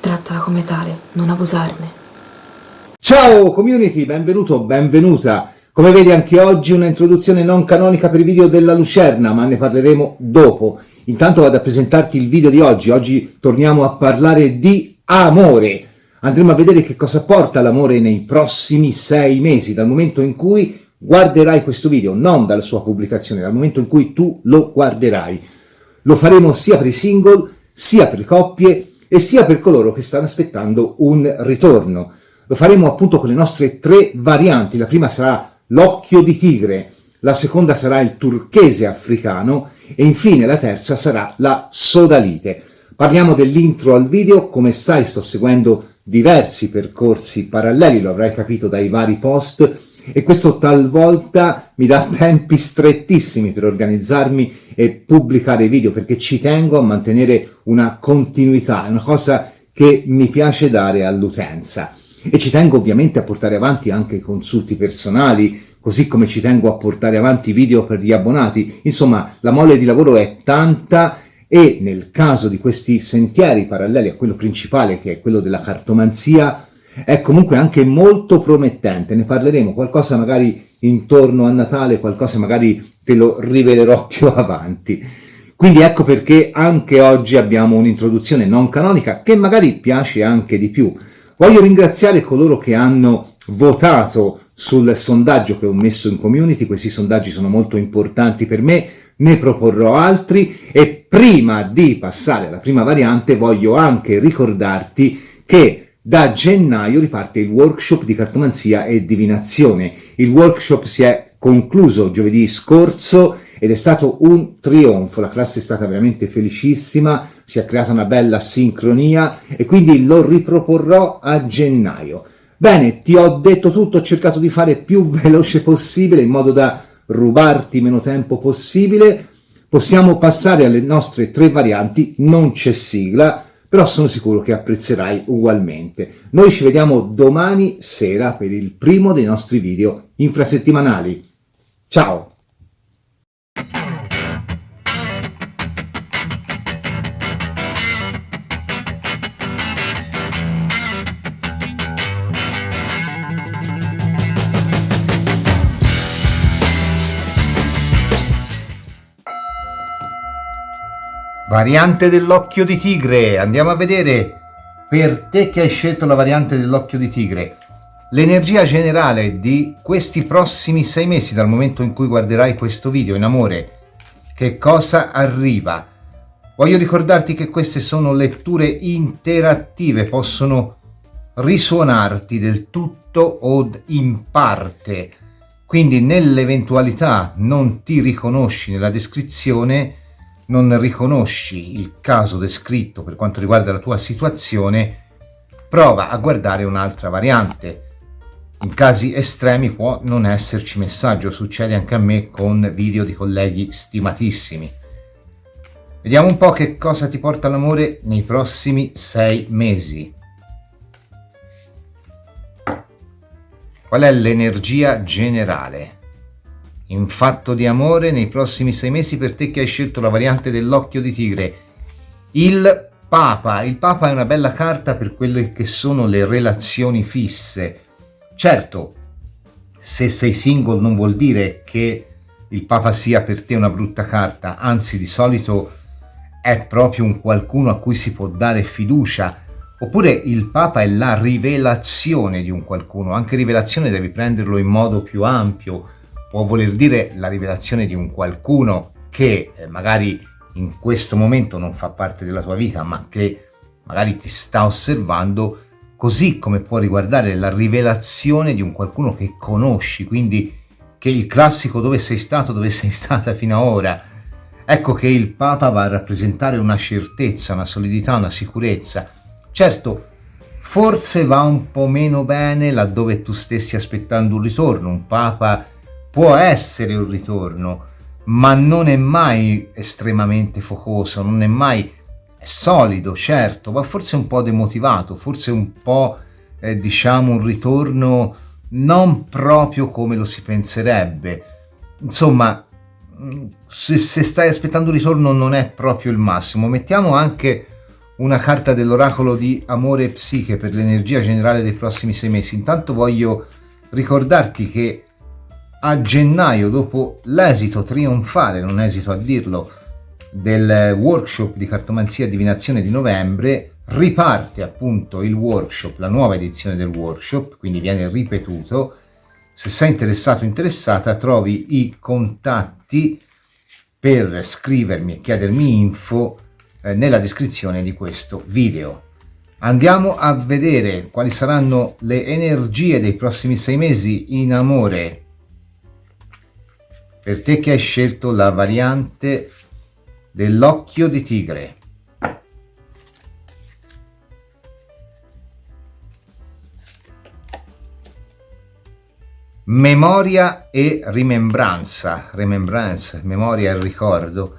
Trattala come tale, non abusarne. Ciao community, benvenuto, benvenuta. Come vedi anche oggi una introduzione non canonica per i video della Lucerna, ma ne parleremo dopo. Intanto vado a presentarti il video di oggi. Oggi torniamo a parlare di amore. Andremo a vedere che cosa porta l'amore nei prossimi 6 mesi, dal momento in cui guarderai questo video, non dalla sua pubblicazione, dal momento in cui tu lo guarderai. Lo faremo sia per i single, sia per le coppie e sia per coloro che stanno aspettando un ritorno. Lo faremo appunto con le nostre 3 varianti. La prima sarà l'occhio di tigre, la seconda sarà il turchese africano e infine la terza sarà la sodalite. Parliamo dell'intro al video. Come sai, sto seguendo diversi percorsi paralleli, lo avrai capito dai vari post, e questo talvolta mi dà tempi strettissimi per organizzarmi e pubblicare video, perché ci tengo a mantenere una continuità, è una cosa che mi piace dare all'utenza. E ci tengo ovviamente a portare avanti anche i consulti personali, così come ci tengo a portare avanti video per gli abbonati. Insomma, la mole di lavoro è tanta e nel caso di questi sentieri paralleli a quello principale, che è quello della cartomanzia, è comunque anche molto promettente. Ne parleremo qualcosa magari intorno a Natale, qualcosa magari te lo rivelerò più avanti. Quindi ecco perché anche oggi abbiamo un'introduzione non canonica che magari piace anche di più. Voglio ringraziare coloro che hanno votato sul sondaggio che ho messo in community. Questi sondaggi sono molto importanti per me, ne proporrò altri, e prima di passare alla prima variante voglio anche ricordarti che da gennaio riparte il workshop di cartomanzia e divinazione. Il workshop si è concluso giovedì scorso ed è stato un trionfo, la classe è stata veramente felicissima, si è creata una bella sincronia e quindi lo riproporrò a gennaio. Bene, ti ho detto tutto, ho cercato di fare più veloce possibile in modo da rubarti meno tempo possibile. Possiamo passare alle nostre 3 varianti, non c'è sigla, però sono sicuro che apprezzerai ugualmente. Noi ci vediamo domani sera per il primo dei nostri video infrasettimanali. Ciao! Variante dell'occhio di tigre, andiamo a vedere per te che hai scelto la variante dell'occhio di tigre l'energia generale di questi prossimi 6 mesi dal momento in cui guarderai questo video in amore. Che cosa arriva? Voglio ricordarti che queste sono letture interattive, possono risuonarti del tutto o in parte, quindi nell'eventualità non ti riconosci nella descrizione, non riconosci il caso descritto per quanto riguarda la tua situazione, prova a guardare un'altra variante. In casi estremi può non esserci messaggio, succede anche a me con video di colleghi stimatissimi. Vediamo un po' che cosa ti porta l'amore nei prossimi 6 mesi. Qual è l'energia generale in fatto di amore nei prossimi 6 mesi per te che hai scelto la variante dell'occhio di tigre? Il Papa è una bella carta per quelle che sono le relazioni fisse. Certo, se sei single non vuol dire che il Papa sia per te una brutta carta, anzi di solito è proprio un qualcuno a cui si può dare fiducia. Oppure il Papa è la rivelazione di un qualcuno. Anche rivelazione devi prenderlo in modo più ampio. Può voler dire la rivelazione di un qualcuno che magari in questo momento non fa parte della tua vita, ma che magari ti sta osservando, così come può riguardare la rivelazione di un qualcuno che conosci, quindi che il classico dove sei stato, dove sei stata fino ad ora. Ecco che il Papa va a rappresentare una certezza, una solidità, una sicurezza. Certo, forse va un po' meno bene laddove tu stessi aspettando un ritorno. Un Papa può essere un ritorno, ma non è mai estremamente focoso, non è mai solido, certo, ma forse un po' demotivato, forse un po' diciamo un ritorno non proprio come lo si penserebbe. Insomma, se stai aspettando un ritorno non è proprio il massimo. Mettiamo anche una carta dell'oracolo di amore e psiche per l'energia generale dei prossimi 6 mesi. Intanto voglio ricordarti che a gennaio, dopo l'esito trionfale, non esito a dirlo, del workshop di cartomanzia e divinazione di novembre, riparte appunto il workshop, la nuova edizione del workshop, quindi viene ripetuto. Se sei interessato o interessata, trovi i contatti per scrivermi e chiedermi info nella descrizione di questo video. Andiamo a vedere quali saranno le energie dei prossimi 6 mesi in amore per te che hai scelto la variante dell'occhio di tigre. Memoria e rimembranza, memoria e ricordo.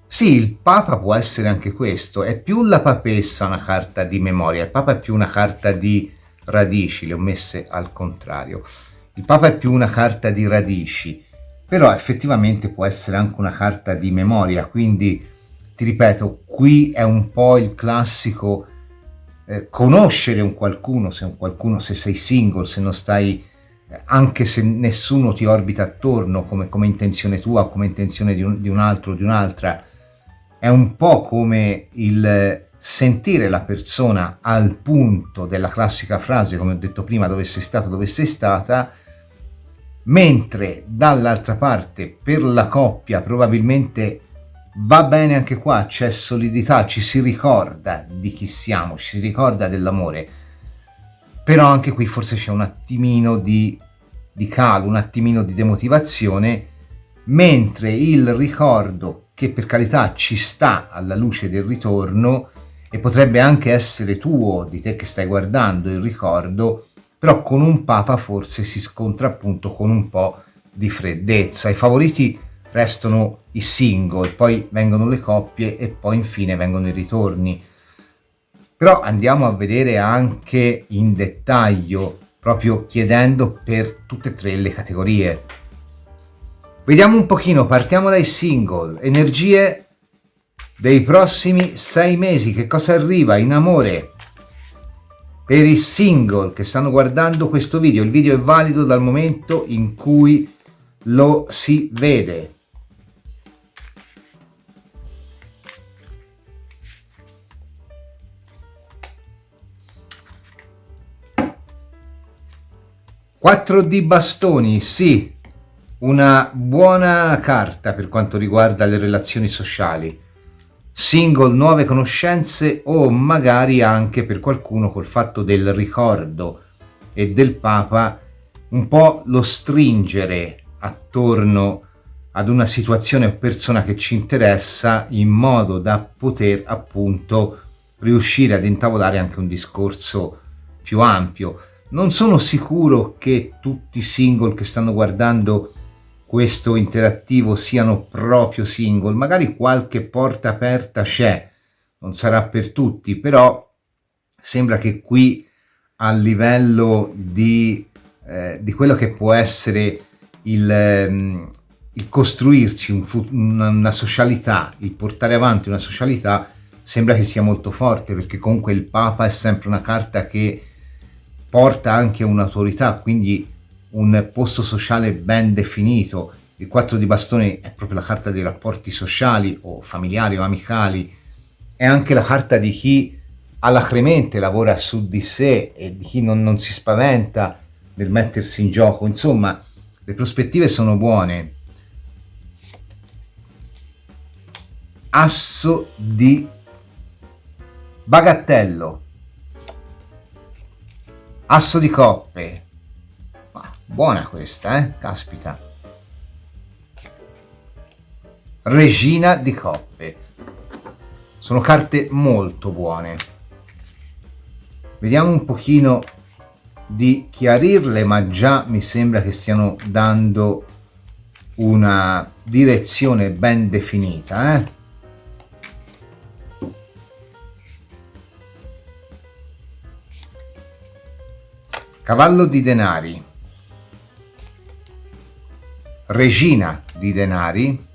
Sì, il Papa può essere anche questo, è più la papessa una carta di memoria, il Papa è più una carta di radici, le ho messe al contrario. Il Papa è più una carta di radici, però effettivamente può essere anche una carta di memoria, quindi ti ripeto, qui è un po' il classico conoscere un qualcuno, se sei single, se non stai, anche se nessuno ti orbita attorno come intenzione tua o come intenzione di un altro o di un'altra, è un po' come il sentire la persona al punto della classica frase, come ho detto prima, dove sei stato, dove sei stata, mentre dall'altra parte per la coppia probabilmente va bene anche qua, c'è solidità, ci si ricorda di chi siamo, ci si ricorda dell'amore, però anche qui forse c'è un attimino di calo, un attimino di demotivazione, mentre il ricordo, che per carità ci sta alla luce del ritorno e potrebbe anche essere tuo, di te che stai guardando il ricordo, però con un Papa forse si scontra appunto con un po' di freddezza. I favoriti restano i single, poi vengono le coppie e poi infine vengono i ritorni. Però andiamo a vedere anche in dettaglio, proprio chiedendo per tutte e tre le categorie. Vediamo un pochino, partiamo dai single, energie dei prossimi 6 mesi, che cosa arriva in amore per i single che stanno guardando questo video. Il video è valido dal momento in cui lo si vede. Quattro di bastoni, sì, una buona carta per quanto riguarda le relazioni sociali. Single, nuove conoscenze o magari anche per qualcuno col fatto del ricordo e del Papa un po' lo stringere attorno ad una situazione o persona che ci interessa, in modo da poter appunto riuscire ad intavolare anche un discorso più ampio. Non sono sicuro che tutti i single che stanno guardando questo interattivo siano proprio single, magari qualche porta aperta c'è, non sarà per tutti, però sembra che qui a livello di quello che può essere il costruirsi una socialità, il portare avanti una socialità, sembra che sia molto forte, perché comunque il Papa è sempre una carta che porta anche un'autorità, quindi un posto sociale ben definito. Il 4 di bastoni è proprio la carta dei rapporti sociali o familiari o amicali, è anche la carta di chi alacremente lavora su di sé e di chi non si spaventa nel mettersi in gioco. Insomma, le prospettive sono buone. Asso di bagattello, asso di coppe. Buona questa, caspita. Regina di coppe. Sono carte molto buone. Vediamo un pochino di chiarirle, ma già mi sembra che stiano dando una direzione ben definita, Cavallo di denari. Regina di denari,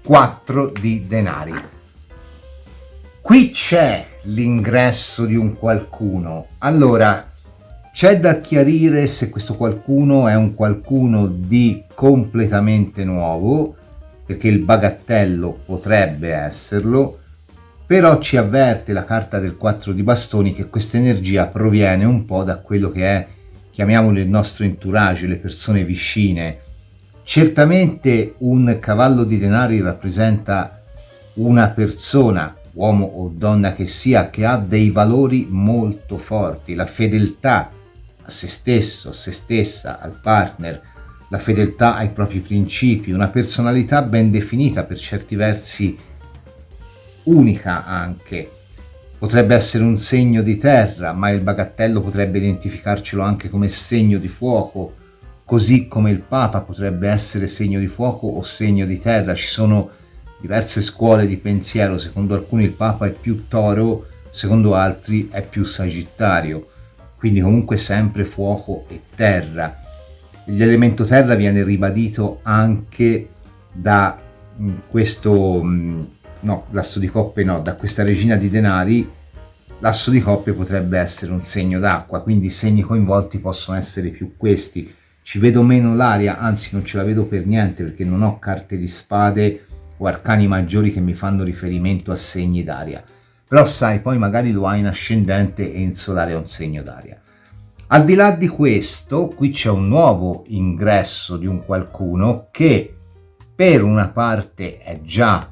4 di denari. Qui c'è l'ingresso di un qualcuno. Allora, c'è da chiarire se questo qualcuno è un qualcuno di completamente nuovo, perché il bagattello potrebbe esserlo, però ci avverte la carta del 4 di bastoni che questa energia proviene un po' da quello che è, chiamiamolo, il nostro entourage, le persone vicine. Certamente un cavallo di denari rappresenta una persona, uomo o donna che sia, che ha dei valori molto forti, la fedeltà a se stesso, a se stessa, al partner, la fedeltà ai propri principi, una personalità ben definita, per certi versi unica anche. Potrebbe essere un segno di terra, ma il bagattello potrebbe identificarcelo anche come segno di fuoco, così come il Papa potrebbe essere segno di fuoco o segno di terra. Ci sono diverse scuole di pensiero, secondo alcuni il Papa è più Toro, secondo altri è più Sagittario, quindi comunque sempre fuoco e terra. L'elemento terra viene ribadito anche da questo, no, l'asso di coppe no, da questa regina di denari. L'asso di coppe potrebbe essere un segno d'acqua, quindi i segni coinvolti possono essere più questi. Ci vedo meno l'aria, anzi non ce la vedo per niente, perché non ho carte di spade o arcani maggiori che mi fanno riferimento a segni d'aria. Però sai, poi magari lo hai in ascendente e in solare è un segno d'aria. Al di là di questo, qui c'è un nuovo ingresso di un qualcuno che per una parte è già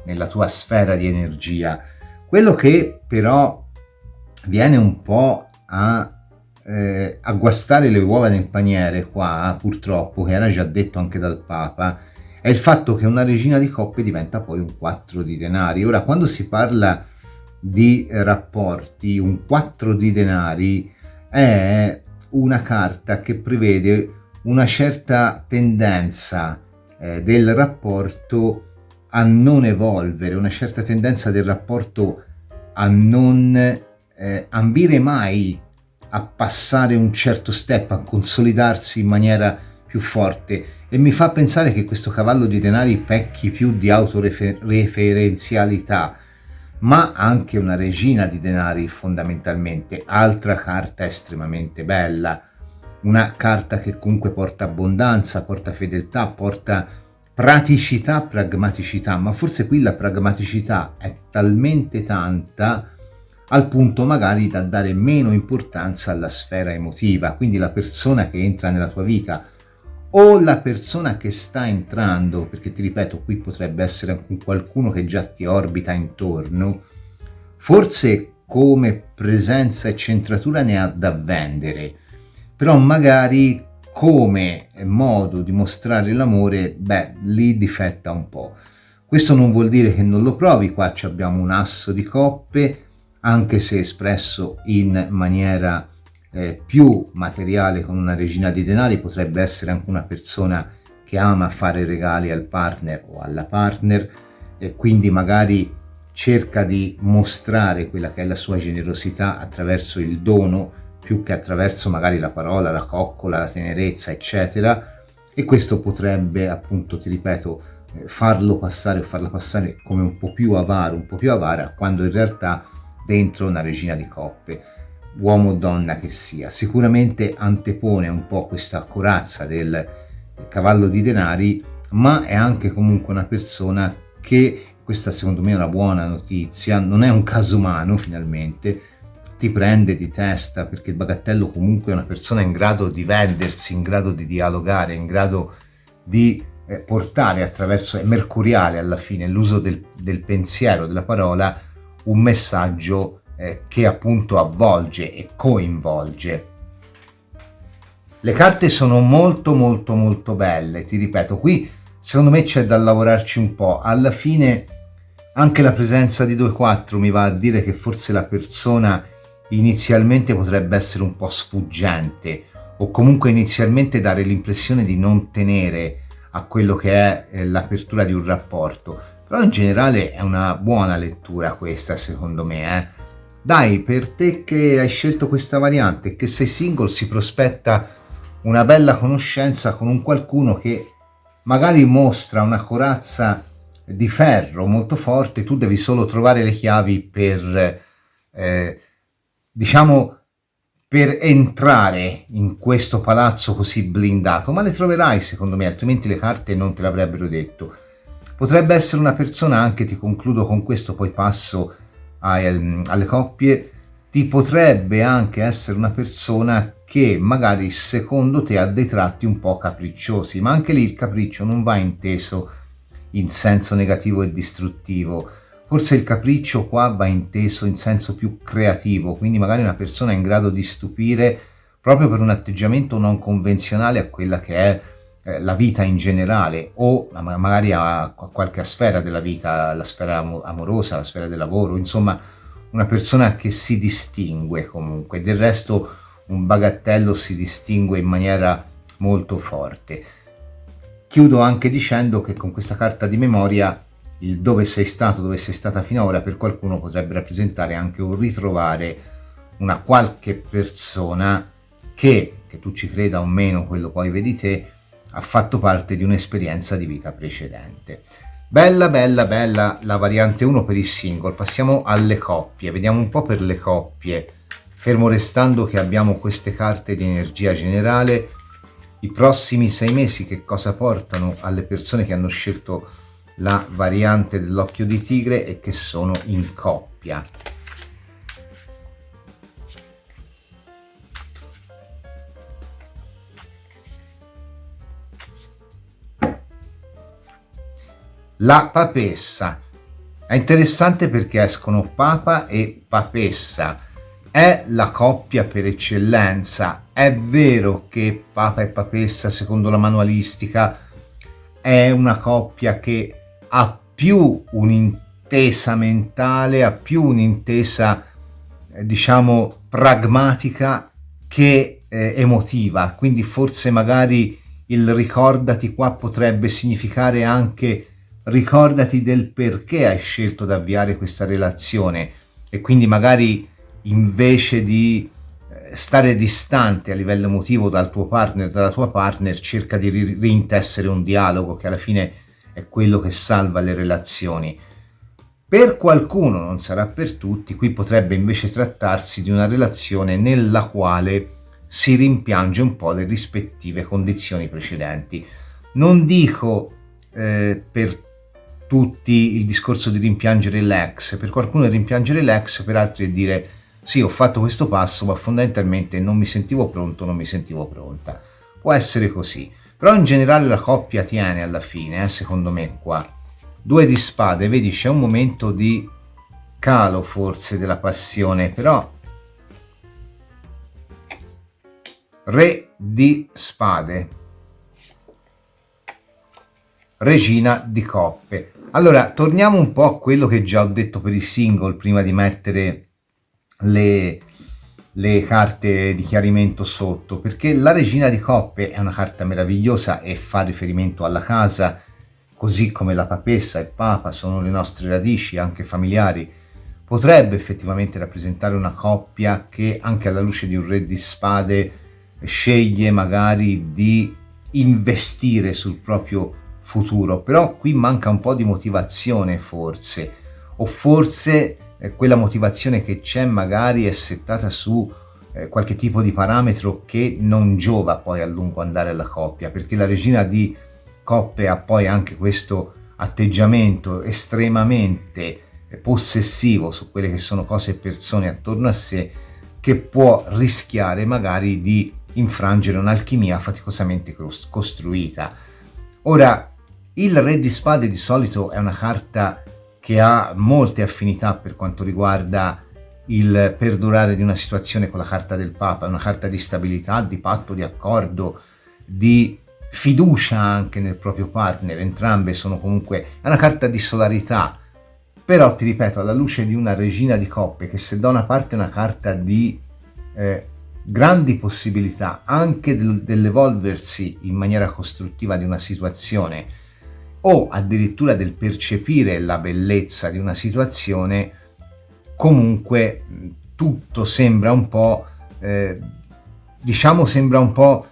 nella tua sfera di energia, quello che però viene un po' a guastare le uova nel paniere qua, purtroppo, che era già detto anche dal Papa, è il fatto che una regina di coppe diventa poi un 4 di denari. Ora, quando si parla di rapporti, un 4 di denari è una carta che prevede una certa tendenza del rapporto a non evolvere, una certa tendenza del rapporto a non ambire mai a passare un certo step, a consolidarsi in maniera più forte, e mi fa pensare che questo cavallo di denari pecchi più di autoreferenzialità, ma anche una regina di denari fondamentalmente, altra carta estremamente bella, una carta che comunque porta abbondanza, porta fedeltà, porta praticità, pragmaticità, ma forse qui la pragmaticità è talmente tanta al punto magari da dare meno importanza alla sfera emotiva, quindi la persona che entra nella tua vita o la persona che sta entrando, perché ti ripeto, qui potrebbe essere anche qualcuno che già ti orbita intorno, forse come presenza e centratura ne ha da vendere, però magari come modo di mostrare l'amore, lì difetta un po'. Questo non vuol dire che non lo provi, qua abbiamo un asso di coppe, anche se espresso in maniera più materiale con una regina di denari, potrebbe essere anche una persona che ama fare regali al partner o alla partner, e quindi magari cerca di mostrare quella che è la sua generosità attraverso il dono, più che attraverso magari la parola, la coccola, la tenerezza, eccetera, e questo potrebbe, appunto, ti ripeto, farlo passare o farla passare come un po' più avaro, un po' più avara, quando in realtà dentro una regina di coppe, uomo o donna che sia, sicuramente antepone un po' questa corazza del cavallo di denari, ma è anche comunque una persona che, questa secondo me è una buona notizia, non è un caso umano, finalmente ti prende di testa, perché il bagattello comunque è una persona in grado di vendersi, in grado di dialogare, in grado di portare attraverso, è mercuriale alla fine, l'uso del pensiero, della parola, un messaggio che appunto avvolge e coinvolge. Le carte sono molto molto molto belle, ti ripeto, qui secondo me c'è da lavorarci un po'. Alla fine anche la presenza di 2-4 mi va a dire che forse la persona inizialmente potrebbe essere un po' sfuggente, o comunque inizialmente dare l'impressione di non tenere a quello che è l'apertura di un rapporto, però in generale è una buona lettura questa, secondo me. Dai, per te che hai scelto questa variante, che sei single, si prospetta una bella conoscenza con un qualcuno che magari mostra una corazza di ferro molto forte, tu devi solo trovare le chiavi per, diciamo, per entrare in questo palazzo così blindato, ma le troverai secondo me, altrimenti le carte non te l'avrebbero detto. Potrebbe essere una persona anche, ti concludo con questo, poi passo alle coppie, ti potrebbe anche essere una persona che magari secondo te ha dei tratti un po' capricciosi, ma anche lì il capriccio non va inteso in senso negativo e distruttivo. Forse il capriccio qua va inteso in senso più creativo, quindi magari una persona è in grado di stupire proprio per un atteggiamento non convenzionale a quella che è la vita in generale, o magari a qualche sfera della vita, la sfera amorosa, la sfera del lavoro, insomma una persona che si distingue comunque. Del resto un bagattello si distingue in maniera molto forte. Chiudo anche dicendo che con questa carta di memoria il dove sei stato, dove sei stata finora, per qualcuno potrebbe rappresentare anche un ritrovare una qualche persona che tu ci creda o meno, quello poi vedi te, ha fatto parte di un'esperienza di vita precedente. Bella bella bella la variante 1 per il single. Passiamo alle coppie, vediamo un po' per le coppie, fermo restando che abbiamo queste carte di energia generale. I prossimi 6 mesi che cosa portano alle persone che hanno scelto la variante dell'occhio di tigre e che sono in coppia? La papessa. È interessante perché escono papa e papessa. È la coppia per eccellenza. È vero che papa e papessa, secondo la manualistica, è una coppia che ha più un'intesa mentale, ha più un'intesa, diciamo, pragmatica che emotiva. Quindi forse magari il ricordati qua potrebbe significare anche ricordati del perché hai scelto di avviare questa relazione, e quindi magari invece di stare distante a livello emotivo dal tuo partner, dalla tua partner, cerca di rintessere un dialogo che alla fine è quello che salva le relazioni. Per qualcuno, non sarà per tutti, qui potrebbe invece trattarsi di una relazione nella quale si rimpiange un po' le rispettive condizioni precedenti. Non dico per tutti il discorso di rimpiangere l'ex, per qualcuno è rimpiangere l'ex, per altri è dire sì, ho fatto questo passo, ma fondamentalmente non mi sentivo pronto, non mi sentivo pronta. Può essere così, però in generale la coppia tiene alla fine, secondo me qua. 2 di spade, vedi, c'è un momento di calo forse della passione, però re di spade, regina di coppe. Allora, torniamo un po' a quello che già ho detto per il single prima di mettere le carte di chiarimento sotto, perché la regina di coppe è una carta meravigliosa e fa riferimento alla casa, così come la papessa e il papa sono le nostre radici anche familiari. Potrebbe effettivamente rappresentare una coppia che anche alla luce di un re di spade sceglie magari di investire sul proprio futuro, però qui manca un po' di motivazione forse, o forse quella motivazione che c'è magari è settata su qualche tipo di parametro che non giova poi a lungo andare alla coppia, perché la regina di coppe ha poi anche questo atteggiamento estremamente possessivo su quelle che sono cose e persone attorno a sé, che può rischiare magari di infrangere un'alchimia faticosamente costruita. Ora, il re di spade di solito è una carta che ha molte affinità per quanto riguarda il perdurare di una situazione con la carta del Papa, è una carta di stabilità, di patto, di accordo, di fiducia anche nel proprio partner. Entrambe sono comunque, è una carta di solarità, però ti ripeto, alla luce di una regina di coppe, che se da una parte è una carta di grandi possibilità anche dell'evolversi in maniera costruttiva di una situazione, o addirittura del percepire la bellezza di una situazione, comunque tutto sembra un po', sembra un po'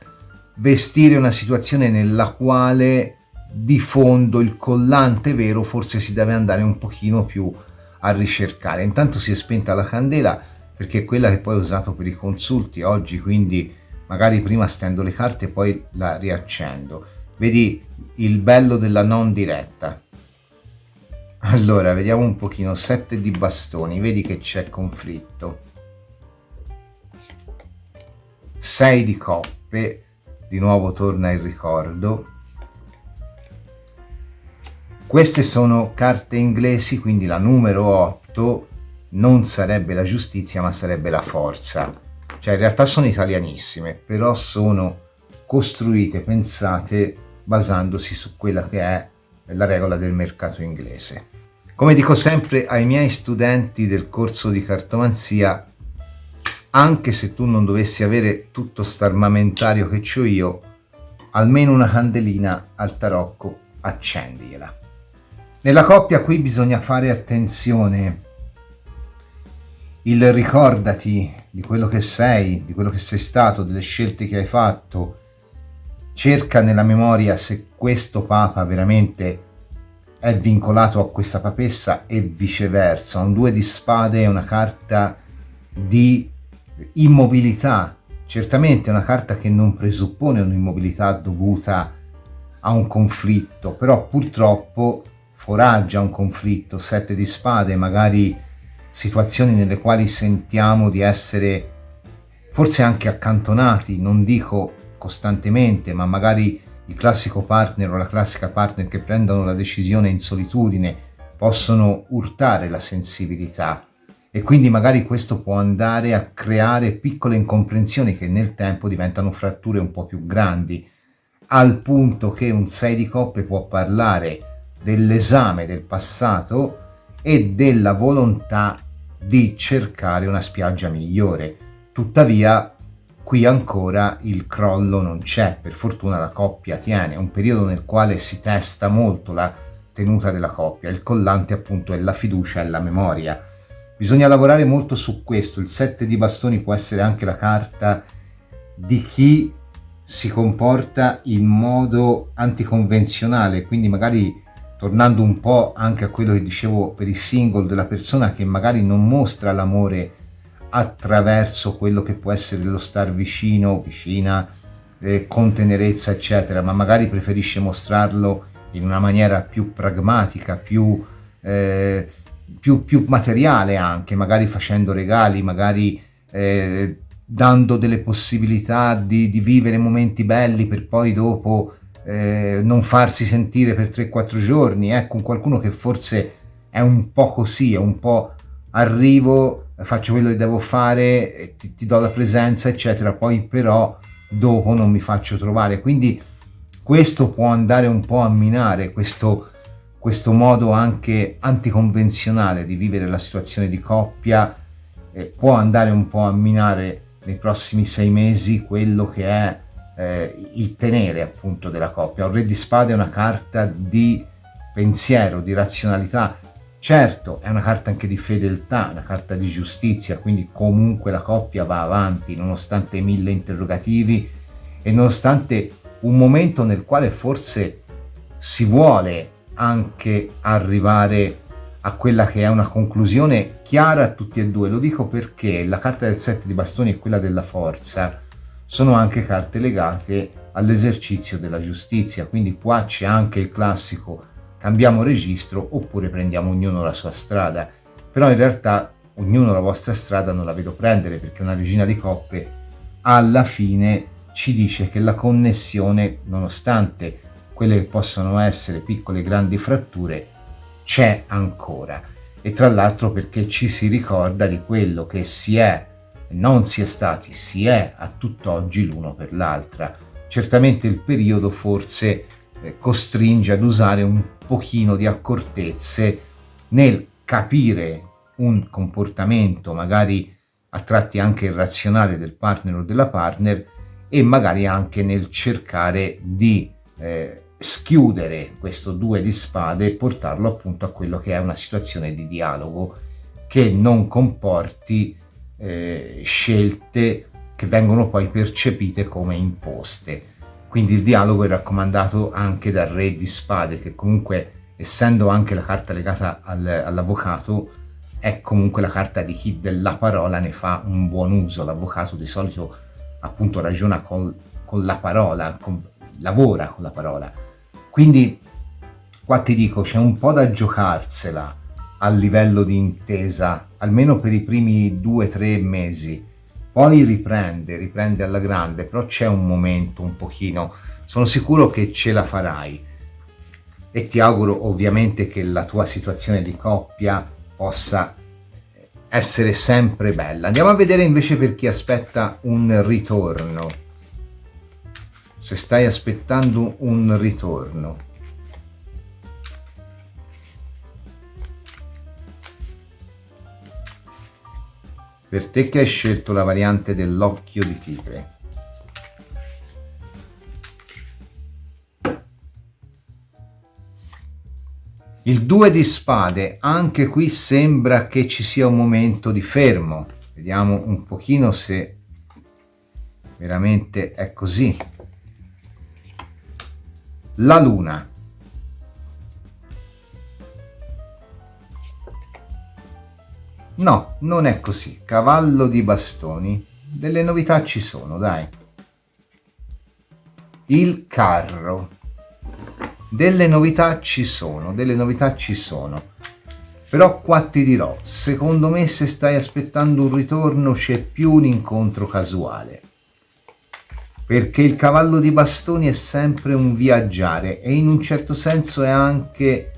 vestire una situazione nella quale di fondo, il collante vero, forse si deve andare un pochino più a ricercare. Intanto si è spenta la candela, perché è quella che poi ho usato per i consulti oggi, quindi magari prima stendo le carte e poi la riaccendo. Vedi il bello della non diretta. Allora, vediamo un pochino. 7 di bastoni, vedi che c'è conflitto. 6 di coppe, di nuovo torna il ricordo. Queste sono carte inglesi, quindi la numero 8 non sarebbe la giustizia, ma sarebbe la forza. Cioè in realtà sono italianissime, però sono costruite, pensate, basandosi su quella che è la regola del mercato inglese. Come dico sempre ai miei studenti del corso di cartomanzia, anche se tu non dovessi avere tutto st'armamentario che c'ho io, almeno una candelina al tarocco accendigliela. Nella coppia qui bisogna fare attenzione. Il ricordati di quello che sei, di quello che sei stato, delle scelte che hai fatto. Cerca nella memoria se questo papa veramente è vincolato a questa papessa e viceversa. Un 2 di spade è una carta di immobilità, certamente è una carta che non presuppone un'immobilità dovuta a un conflitto, però purtroppo foraggia un conflitto. 7 di spade, magari situazioni nelle quali sentiamo di essere forse anche accantonati, non dico costantemente, ma magari il classico partner o la classica partner che prendono la decisione in solitudine possono urtare la sensibilità, e quindi magari questo può andare a creare piccole incomprensioni che nel tempo diventano fratture un po' più grandi, al punto che un 6 di coppe può parlare dell'esame del passato e della volontà di cercare una spiaggia migliore. Tuttavia qui ancora il crollo non c'è, per fortuna la coppia tiene, è un periodo nel quale si testa molto la tenuta della coppia, il collante appunto è la fiducia e la memoria. Bisogna lavorare molto su questo. Il 7 di bastoni può essere anche la carta di chi si comporta in modo anticonvenzionale, quindi magari tornando un po' anche a quello che dicevo per i single, della persona che magari non mostra l'amore attraverso quello che può essere lo star vicino, vicina, con tenerezza eccetera, ma magari preferisce mostrarlo in una maniera più pragmatica, più materiale, anche magari facendo regali, magari dando delle possibilità di vivere momenti belli per poi dopo non farsi sentire per 3-4 giorni. Ecco, qualcuno che forse è un po' così, è un po' arrivo, faccio quello che devo fare, ti do la presenza eccetera, poi però dopo non mi faccio trovare. Quindi questo può andare un po' a minare questo modo anche anticonvenzionale di vivere la situazione di coppia, può andare un po' a minare nei prossimi 6 mesi quello che è il tenere appunto della coppia. Un re di spade è una carta di pensiero, di razionalità. Certo, è una carta anche di fedeltà, una carta di giustizia, quindi comunque la coppia va avanti nonostante 1000 interrogativi e nonostante un momento nel quale forse si vuole anche arrivare a quella che è una conclusione chiara a tutti e due. Lo dico perché la carta del 7 di bastoni e quella della forza sono anche carte legate all'esercizio della giustizia, quindi qua c'è anche il classico cambiamo registro oppure prendiamo ognuno la sua strada, però in realtà ognuno la vostra strada non la vedo prendere, perché una regina di coppe alla fine ci dice che la connessione, nonostante quelle che possono essere piccole e grandi fratture, c'è ancora. E tra l'altro perché ci si ricorda di quello che si è, non si è stati, si è a tutt'oggi l'uno per l'altra. Certamente il periodo forse costringe ad usare un pochino di accortezze nel capire un comportamento magari a tratti anche irrazionale del partner o della partner, e magari anche nel cercare di schiudere questo 2 di spade e portarlo appunto a quello che è una situazione di dialogo che non comporti scelte che vengono poi percepite come imposte. Quindi il dialogo è raccomandato anche dal re di spade, che comunque, essendo anche la carta legata all'avvocato, è comunque la carta di chi della parola ne fa un buon uso. L'avvocato di solito appunto ragiona con la parola, lavora con la parola. Quindi qua ti dico, c'è un po' da giocarsela a livello di intesa, almeno per i primi 2-3 mesi. Poi riprende alla grande, però c'è un momento un pochino, sono sicuro che ce la farai e ti auguro ovviamente che la tua situazione di coppia possa essere sempre bella. Andiamo a vedere invece per chi aspetta un ritorno. Se stai aspettando un ritorno. Per te che hai scelto la variante dell'occhio di tigre. Il 2 di spade, anche qui sembra che ci sia un momento di fermo. Vediamo un pochino se veramente è così. La luna. No, non è così. Cavallo di bastoni. Delle novità ci sono, dai. Il carro. Delle novità ci sono. Però qua ti dirò, secondo me se stai aspettando un ritorno c'è più un incontro casuale. Perché il cavallo di bastoni è sempre un viaggiare e in un certo senso è anche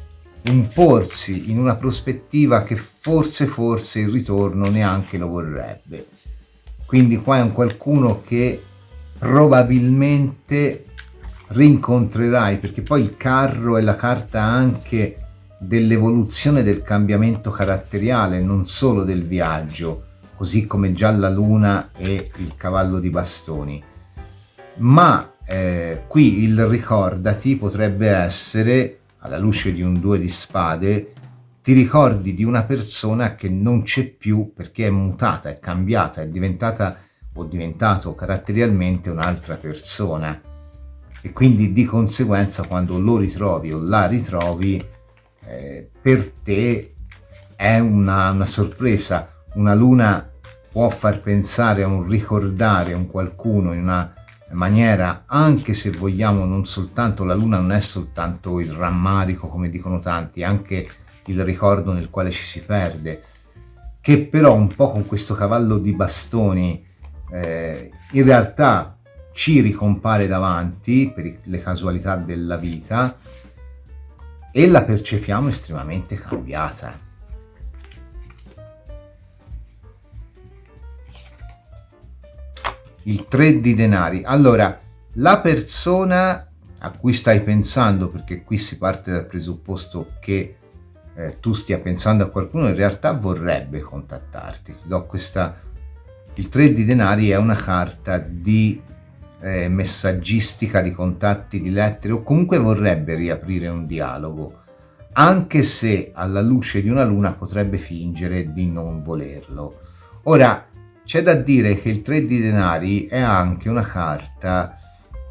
un porsi in una prospettiva che forse il ritorno neanche lo vorrebbe. Quindi qua è un qualcuno che probabilmente rincontrerai, perché poi il carro è la carta anche dell'evoluzione, del cambiamento caratteriale, non solo del viaggio, così come già la luna e il cavallo di bastoni. Ma qui il ricordati potrebbe essere, alla luce di un 2 di spade, ti ricordi di una persona che non c'è più perché è mutata, è cambiata, è diventata o diventato caratterialmente un'altra persona, e quindi di conseguenza quando lo ritrovi o la ritrovi per te è una sorpresa. Una luna può far pensare a un ricordare un qualcuno in una maniera, anche se vogliamo, non soltanto, la luna non è soltanto il rammarico come dicono tanti, anche il ricordo nel quale ci si perde, che però un po' con questo cavallo di bastoni in realtà ci ricompare davanti per le casualità della vita e la percepiamo estremamente cambiata. Il 3 di denari. Allora, la persona a cui stai pensando, perché qui si parte dal presupposto che tu stia pensando a qualcuno, in realtà vorrebbe contattarti. Ti do questa. Il 3 di denari è una carta di messaggistica, di contatti, di lettere, o comunque vorrebbe riaprire un dialogo, anche se alla luce di una luna potrebbe fingere di non volerlo. Ora, c'è da dire che il 3 di denari è anche una carta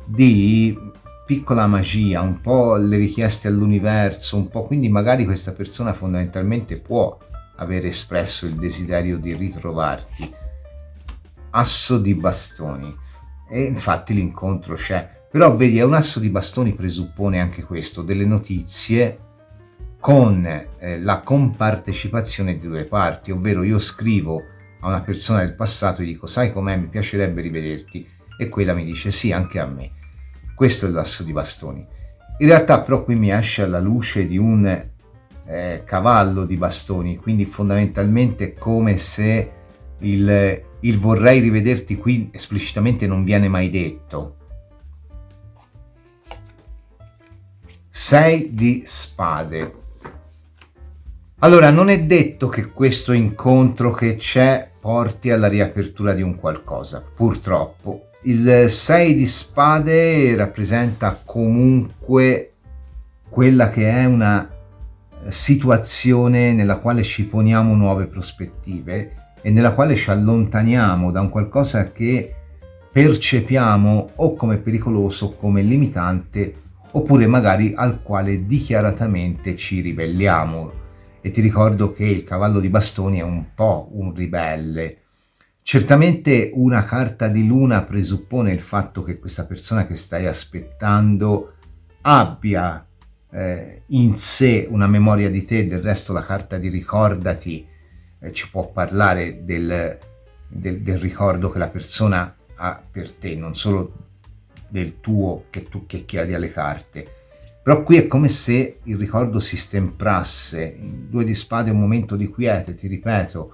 di piccola magia, un po' le richieste all'universo, un po', quindi magari questa persona fondamentalmente può aver espresso il desiderio di ritrovarti. Asso di bastoni, e infatti l'incontro c'è, però vedi, è un asso di bastoni, presuppone anche questo, delle notizie con la compartecipazione di due parti, ovvero io scrivo a una persona del passato e dico: sai com'è, mi piacerebbe rivederti, e quella mi dice sì, anche a me. Questo è l'asso di bastoni. In realtà però qui mi esce alla luce di un cavallo di bastoni, quindi fondamentalmente come se il vorrei rivederti qui esplicitamente non viene mai detto. 6 di spade. Allora, non è detto che questo incontro che c'è porti alla riapertura di un qualcosa, purtroppo. Il 6 di spade rappresenta comunque quella che è una situazione nella quale ci poniamo nuove prospettive e nella quale ci allontaniamo da un qualcosa che percepiamo o come pericoloso, come limitante, oppure magari al quale dichiaratamente ci ribelliamo. E ti ricordo che il cavallo di bastoni è un po' un ribelle. Certamente una carta di luna presuppone il fatto che questa persona che stai aspettando abbia in sé una memoria di te. Del resto la carta di ricordati ci può parlare del ricordo che la persona ha per te, non solo del tuo che tu chiedi alle carte. Però qui è come se il ricordo si stemprasse. Il 2 di spade è un momento di quiete, ti ripeto,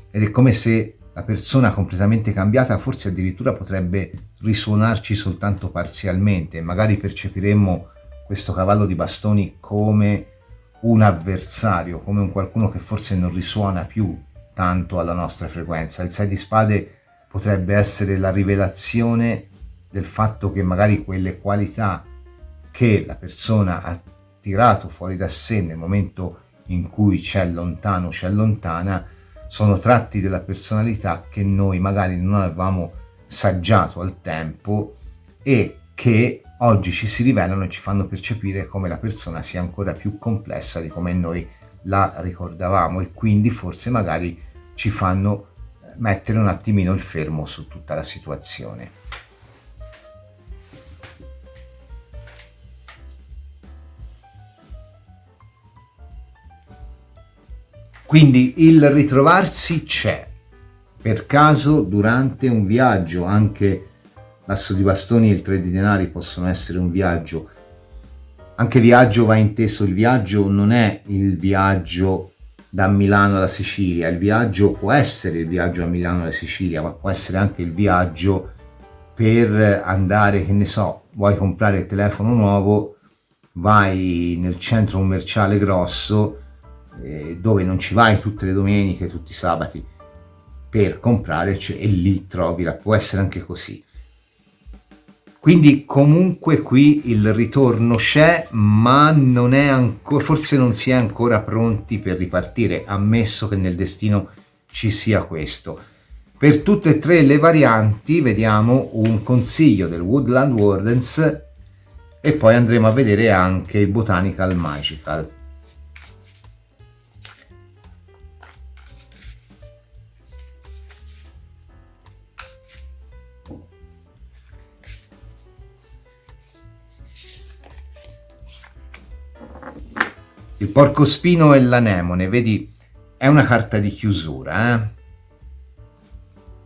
ed è come se la persona completamente cambiata forse addirittura potrebbe risuonarci soltanto parzialmente. Magari percepiremmo questo cavallo di bastoni come un avversario, come un qualcuno che forse non risuona più tanto alla nostra frequenza. Il 6 di spade potrebbe essere la rivelazione del fatto che magari quelle qualità che la persona ha tirato fuori da sé nel momento in cui c'è lontano, c'è lontana, sono tratti della personalità che noi magari non avevamo saggiato al tempo e che oggi ci si rivelano e ci fanno percepire come la persona sia ancora più complessa di come noi la ricordavamo, e quindi forse magari ci fanno mettere un attimino il fermo su tutta la situazione. Quindi il ritrovarsi c'è. Per caso durante un viaggio, anche l'asso di bastoni e il 3 di denari possono essere un viaggio. Anche viaggio va inteso, il viaggio non è il viaggio da Milano alla Sicilia, il viaggio può essere il viaggio a Milano alla Sicilia, ma può essere anche il viaggio per andare, che ne so, vuoi comprare il telefono nuovo, vai nel centro commerciale grosso, dove non ci vai tutte le domeniche, tutti i sabati per comprare, e lì trovi, può essere anche così. Quindi comunque qui il ritorno c'è, ma non è ancora, forse non si è ancora pronti per ripartire, ammesso che nel destino ci sia questo. Per tutte e tre le varianti vediamo un consiglio del Woodland Wardens e poi andremo a vedere anche il Botanical Magical. Il porcospino e l'anemone, vedi, è una carta di chiusura,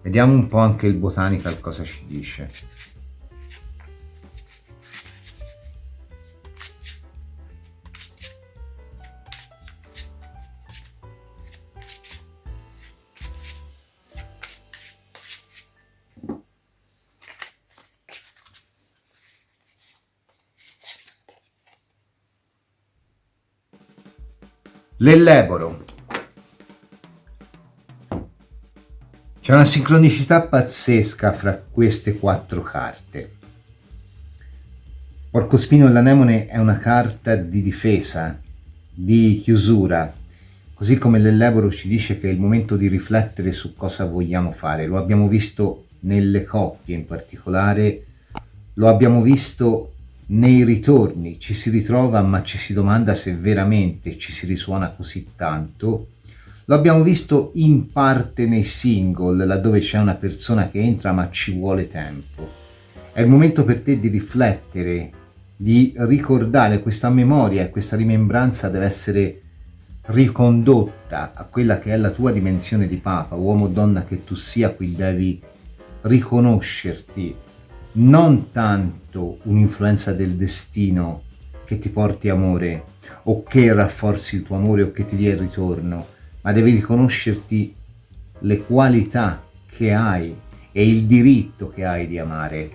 Vediamo un po' anche il Botanical cosa ci dice. L'elleboro. C'è una sincronicità pazzesca fra queste quattro carte. Porcospino e l'anemone è una carta di difesa, di chiusura, così come l'elleboro ci dice che è il momento di riflettere su cosa vogliamo fare. Lo abbiamo visto nelle coppie in particolare, lo abbiamo visto nei ritorni, ci si ritrova ma ci si domanda se veramente ci si risuona così tanto. Lo abbiamo visto in parte nei single, laddove c'è una persona che entra ma ci vuole tempo. È il momento per te di riflettere, di ricordare. Questa memoria e questa rimembranza deve essere ricondotta a quella che è la tua dimensione di papa, uomo o donna che tu sia. Qui devi riconoscerti, non tanto un'influenza del destino che ti porti amore o che rafforzi il tuo amore o che ti dia il ritorno, ma devi riconoscerti le qualità che hai e il diritto che hai di amare.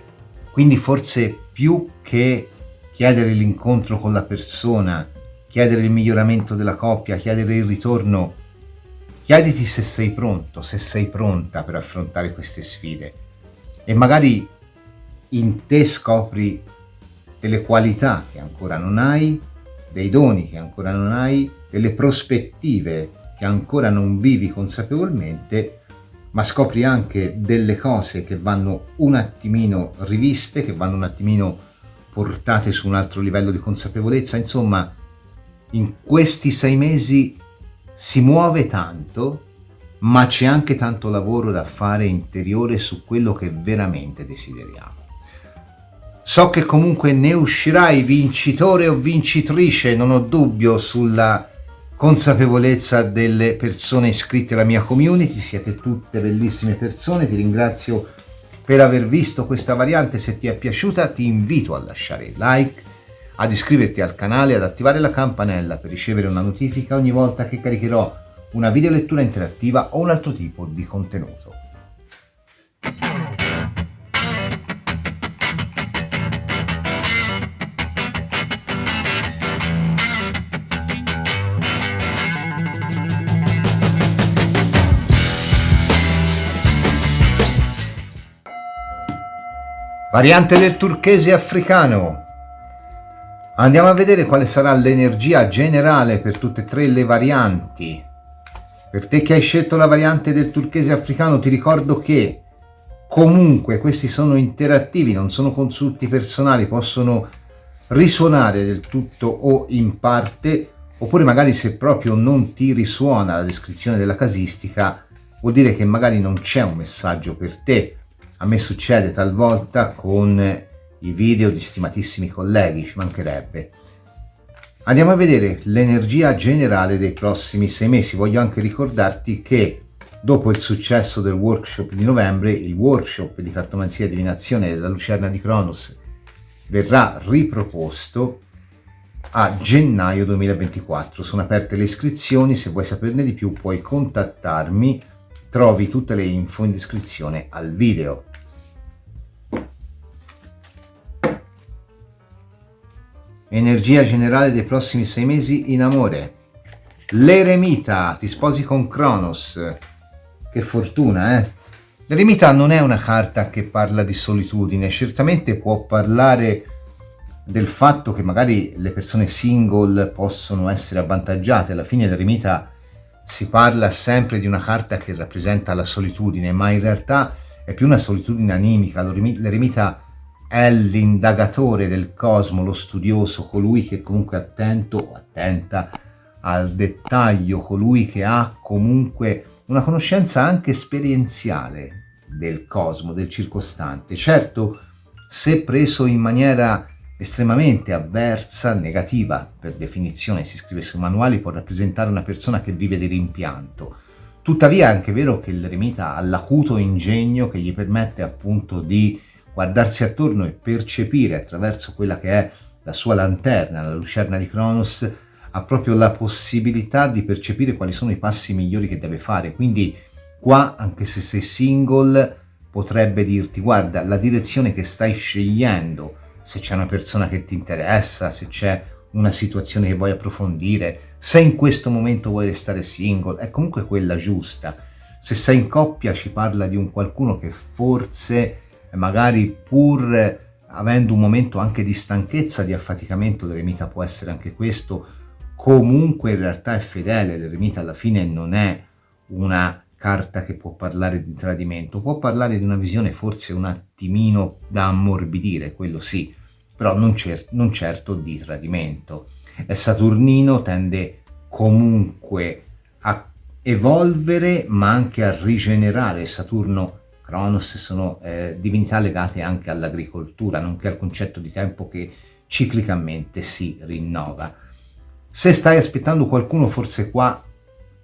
Quindi forse più che chiedere l'incontro con la persona, chiedere il miglioramento della coppia, chiedere il ritorno, chiediti se sei pronto, se sei pronta per affrontare queste sfide. E magari in te scopri delle qualità che ancora non hai, dei doni che ancora non hai, delle prospettive che ancora non vivi consapevolmente, ma scopri anche delle cose che vanno un attimino riviste, che vanno un attimino portate su un altro livello di consapevolezza. Insomma, in questi 6 mesi si muove tanto, ma c'è anche tanto lavoro da fare interiore su quello che veramente desideriamo. So che comunque ne uscirai vincitore o vincitrice, non ho dubbio sulla consapevolezza delle persone iscritte alla mia community. Siete tutte bellissime persone, ti ringrazio per aver visto questa variante. Se ti è piaciuta ti invito a lasciare like, ad iscriverti al canale, ad attivare la campanella per ricevere una notifica ogni volta che caricherò una videolettura interattiva o un altro tipo di contenuto. Variante del turchese africano. Andiamo a vedere quale sarà l'energia generale per tutte e 3 le varianti. Per te che hai scelto la variante del turchese africano, ti ricordo che comunque questi sono interattivi, non sono consulti personali, possono risuonare del tutto o in parte, oppure magari se proprio non ti risuona la descrizione della casistica, vuol dire che magari non c'è un messaggio per te. A me succede talvolta con i video di stimatissimi colleghi, ci mancherebbe. Andiamo a vedere l'energia generale dei prossimi 6 mesi. Voglio anche ricordarti che dopo il successo del workshop di novembre, il workshop di cartomanzia e divinazione della Lucerna di Cronos verrà riproposto a gennaio 2024. Sono aperte le iscrizioni, se vuoi saperne di più puoi contattarmi, trovi tutte le info in descrizione al video. Energia generale dei prossimi 6 mesi in amore. L'eremita, ti sposi con Cronos. Che fortuna, eh? L'eremita non è una carta che parla di solitudine, certamente può parlare del fatto che magari le persone single possono essere avvantaggiate. Alla fine l'eremita si parla sempre di una carta che rappresenta la solitudine, ma in realtà è più una solitudine animica. L'eremita è l'indagatore del cosmo, lo studioso, colui che comunque è attento o attenta al dettaglio, colui che ha comunque una conoscenza anche esperienziale del cosmo, del circostante. Certo, se preso in maniera estremamente avversa, negativa, per definizione si scrive sui manuali, può rappresentare una persona che vive di rimpianto. Tuttavia è anche vero che l'eremita ha l'acuto ingegno che gli permette appunto di guardarsi attorno e percepire attraverso quella che è la sua lanterna, la lucerna di Cronos, ha proprio la possibilità di percepire quali sono i passi migliori che deve fare. Quindi qua, anche se sei single, potrebbe dirti: guarda, la direzione che stai scegliendo, se c'è una persona che ti interessa, se c'è una situazione che vuoi approfondire, se in questo momento vuoi restare single, è comunque quella giusta. Se sei in coppia ci parla di un qualcuno che forse magari, pur avendo un momento anche di stanchezza, di affaticamento, l'eremita può essere anche questo, comunque in realtà è fedele. L'eremita alla fine non è una carta che può parlare di tradimento, può parlare di una visione forse un attimino da ammorbidire, quello sì, però non certo di tradimento. È saturnino, tende comunque a evolvere ma anche a rigenerare. Saturno, Cronos sono divinità legate anche all'agricoltura, nonché al concetto di tempo che ciclicamente si rinnova. Se stai aspettando qualcuno, forse qua,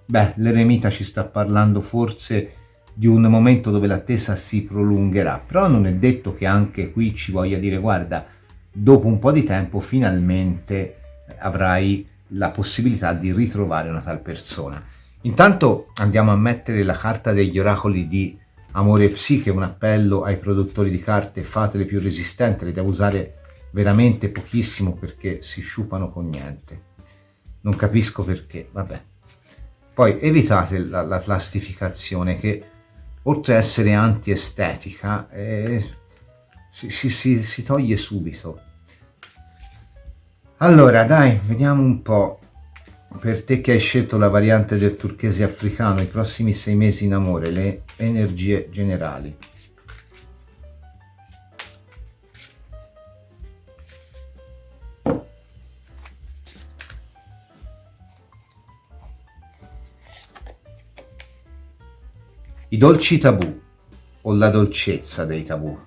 l'eremita ci sta parlando forse di un momento dove l'attesa si prolungherà, però non è detto che anche qui ci voglia dire: guarda, dopo un po' di tempo finalmente avrai la possibilità di ritrovare una tal persona. Intanto andiamo a mettere la carta degli oracoli di Amore e Psiche, un appello ai produttori di carte: fatele più resistenti, le devo usare veramente pochissimo perché si sciupano con niente. Non capisco perché, vabbè. Poi evitate la plastificazione, che oltre a essere antiestetica si toglie subito. Allora dai, vediamo un po'. Per te che hai scelto la variante del turchese africano, i prossimi 6 mesi in amore, le energie generali. I dolci tabù o la dolcezza dei tabù.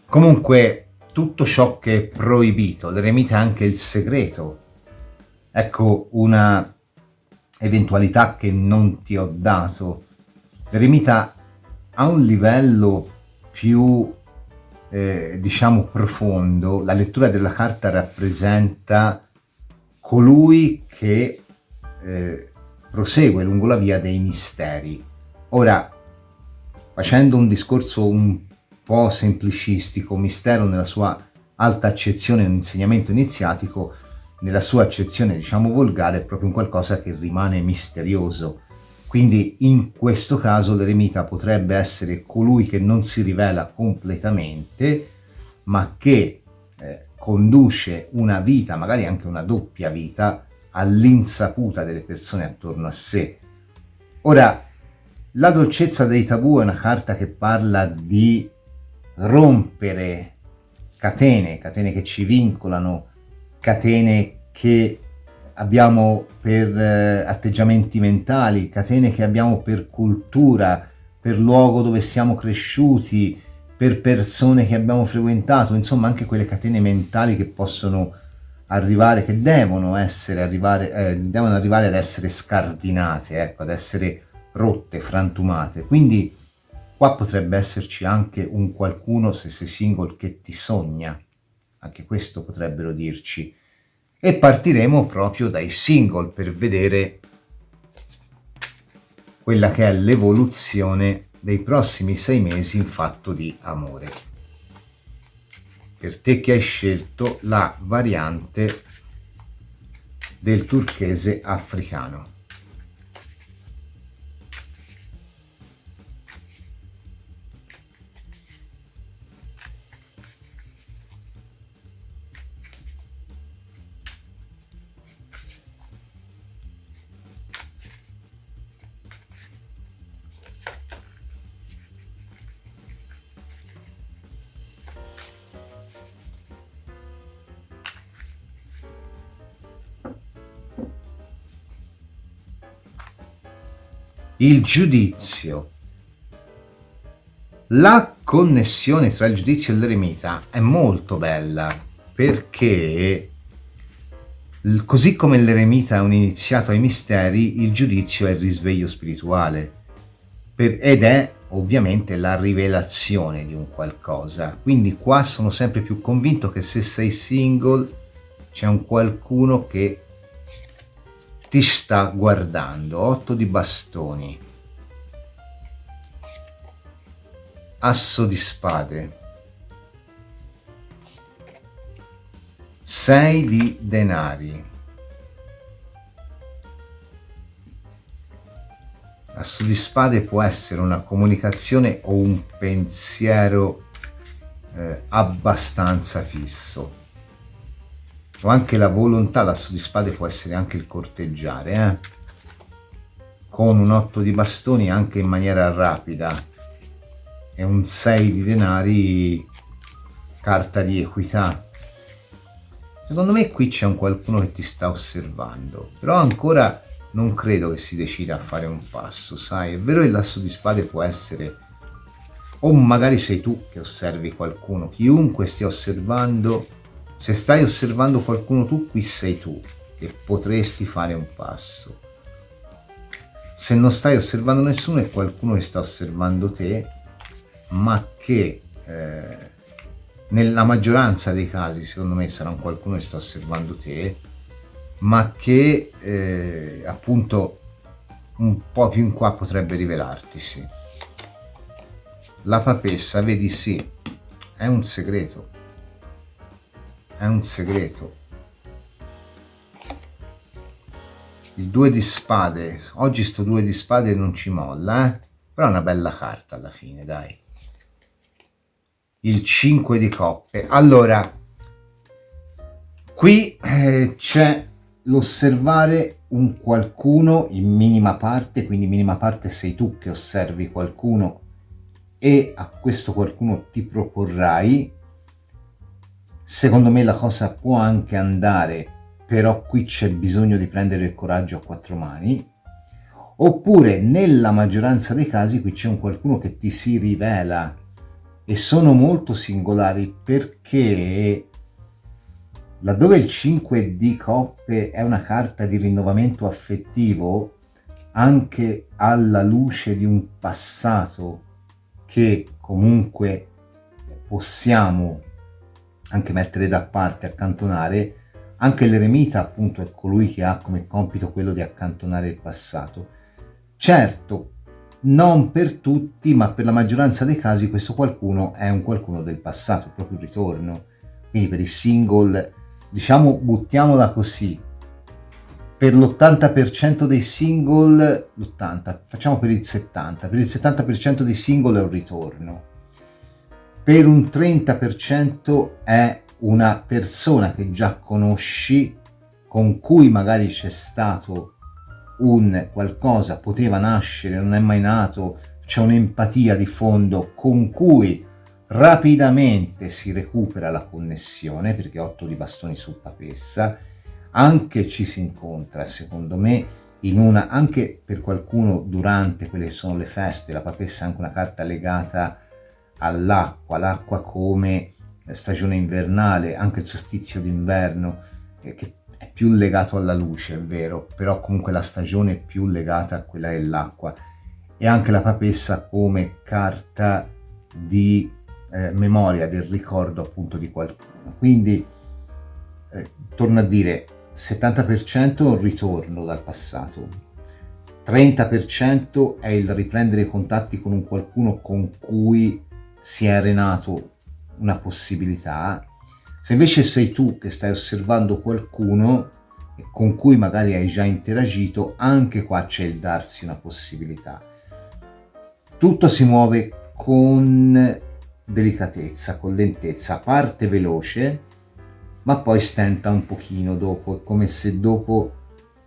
Comunque, tutto ciò che è proibito, l'eremita è anche il segreto. Ecco una eventualità che non ti ho dato. L'eremita a un livello più diciamo profondo. La lettura della carta rappresenta colui che prosegue lungo la via dei misteri. Ora, facendo un discorso un po' semplicistico, mistero nella sua alta accezione è un insegnamento iniziatico, nella sua accezione diciamo volgare è proprio un qualcosa che rimane misterioso. Quindi in questo caso l'eremita potrebbe essere colui che non si rivela completamente, ma che conduce una vita, magari anche una doppia vita, all'insaputa delle persone attorno a sé. Ora, la dolcezza dei tabù è una carta che parla di rompere catene che ci vincolano, catene che abbiamo per atteggiamenti mentali, catene che abbiamo per cultura, per luogo dove siamo cresciuti, per persone che abbiamo frequentato, insomma anche quelle catene mentali che possono arrivare, che devono arrivare ad essere scardinate, ecco, ad essere rotte, frantumate. Quindi qua potrebbe esserci anche un qualcuno, se sei single, che ti sogna, anche questo potrebbero dirci. E partiremo proprio dai single per vedere quella che è l'evoluzione dei prossimi 6 mesi in fatto di amore. Per te che hai scelto la variante del turchese africano. Il giudizio. La connessione tra il giudizio e l'eremita è molto bella perché così come l'eremita è un iniziato ai misteri, il giudizio è il risveglio spirituale ed è ovviamente la rivelazione di un qualcosa. Quindi qua sono sempre più convinto che se sei single c'è un qualcuno che ti sta guardando. 8 di bastoni, asso di spade, 6 di denari, asso di spade può essere una comunicazione o un pensiero abbastanza fisso, o anche la volontà. L'asso di spade può essere anche il corteggiare, con un 8 di bastoni anche in maniera rapida, e un 6 di denari, carta di equità. Secondo me qui c'è un qualcuno che ti sta osservando, però ancora non credo che si decida a fare un passo, sai? È vero che l'asso di spade può essere, o magari sei tu che osservi qualcuno, chiunque stia osservando. Se stai osservando qualcuno tu, qui sei tu che potresti fare un passo. Se non stai osservando nessuno, è qualcuno che sta osservando te, ma che nella maggioranza dei casi secondo me sarà un qualcuno che sta osservando te, ma che appunto un po' più in qua potrebbe rivelartisi. La papessa, vedi, sì, è un segreto. È un segreto. Il 2 di spade, oggi sto 2 di spade non ci molla, però è una bella carta alla fine, dai. Il 5 di coppe. Allora, qui c'è l'osservare un qualcuno in minima parte, quindi minima parte sei tu che osservi qualcuno e a questo qualcuno ti proporrai. Secondo me la cosa può anche andare, però qui c'è bisogno di prendere il coraggio a quattro mani. Oppure nella maggioranza dei casi qui c'è un qualcuno che ti si rivela, e sono molto singolari perché laddove il 5 di coppe è una carta di rinnovamento affettivo, anche alla luce di un passato che comunque possiamo anche mettere da parte, accantonare, anche l'eremita appunto è colui che ha come compito quello di accantonare il passato. Certo, non per tutti, ma per la maggioranza dei casi questo qualcuno è un qualcuno del passato, proprio un ritorno. Quindi per i single, diciamo, buttiamola così, per l'80% dei single, l'80, facciamo per il 70% dei single è un ritorno. Per un 30% è una persona che già conosci, con cui magari c'è stato un qualcosa, poteva nascere, non è mai nato, c'è un'empatia di fondo con cui rapidamente si recupera la connessione, perché 8 di bastoni su papessa, anche ci si incontra, secondo me, in una, anche per qualcuno durante quelle che sono le feste, la papessa è anche una carta legata all'acqua, l'acqua come stagione invernale, anche il solstizio d'inverno, che è più legato alla luce, è vero, però comunque la stagione è più legata a quella dell'acqua, e anche la papessa come carta di memoria, del ricordo appunto di qualcuno. Quindi torno a dire, 70% è un ritorno dal passato, 30% è il riprendere i contatti con un qualcuno con cui si è arenato una possibilità. Se invece sei tu che stai osservando qualcuno con cui magari hai già interagito, anche qua c'è il darsi una possibilità. Tutto si muove con delicatezza, con lentezza, parte veloce, ma poi stenta un pochino dopo, è come se dopo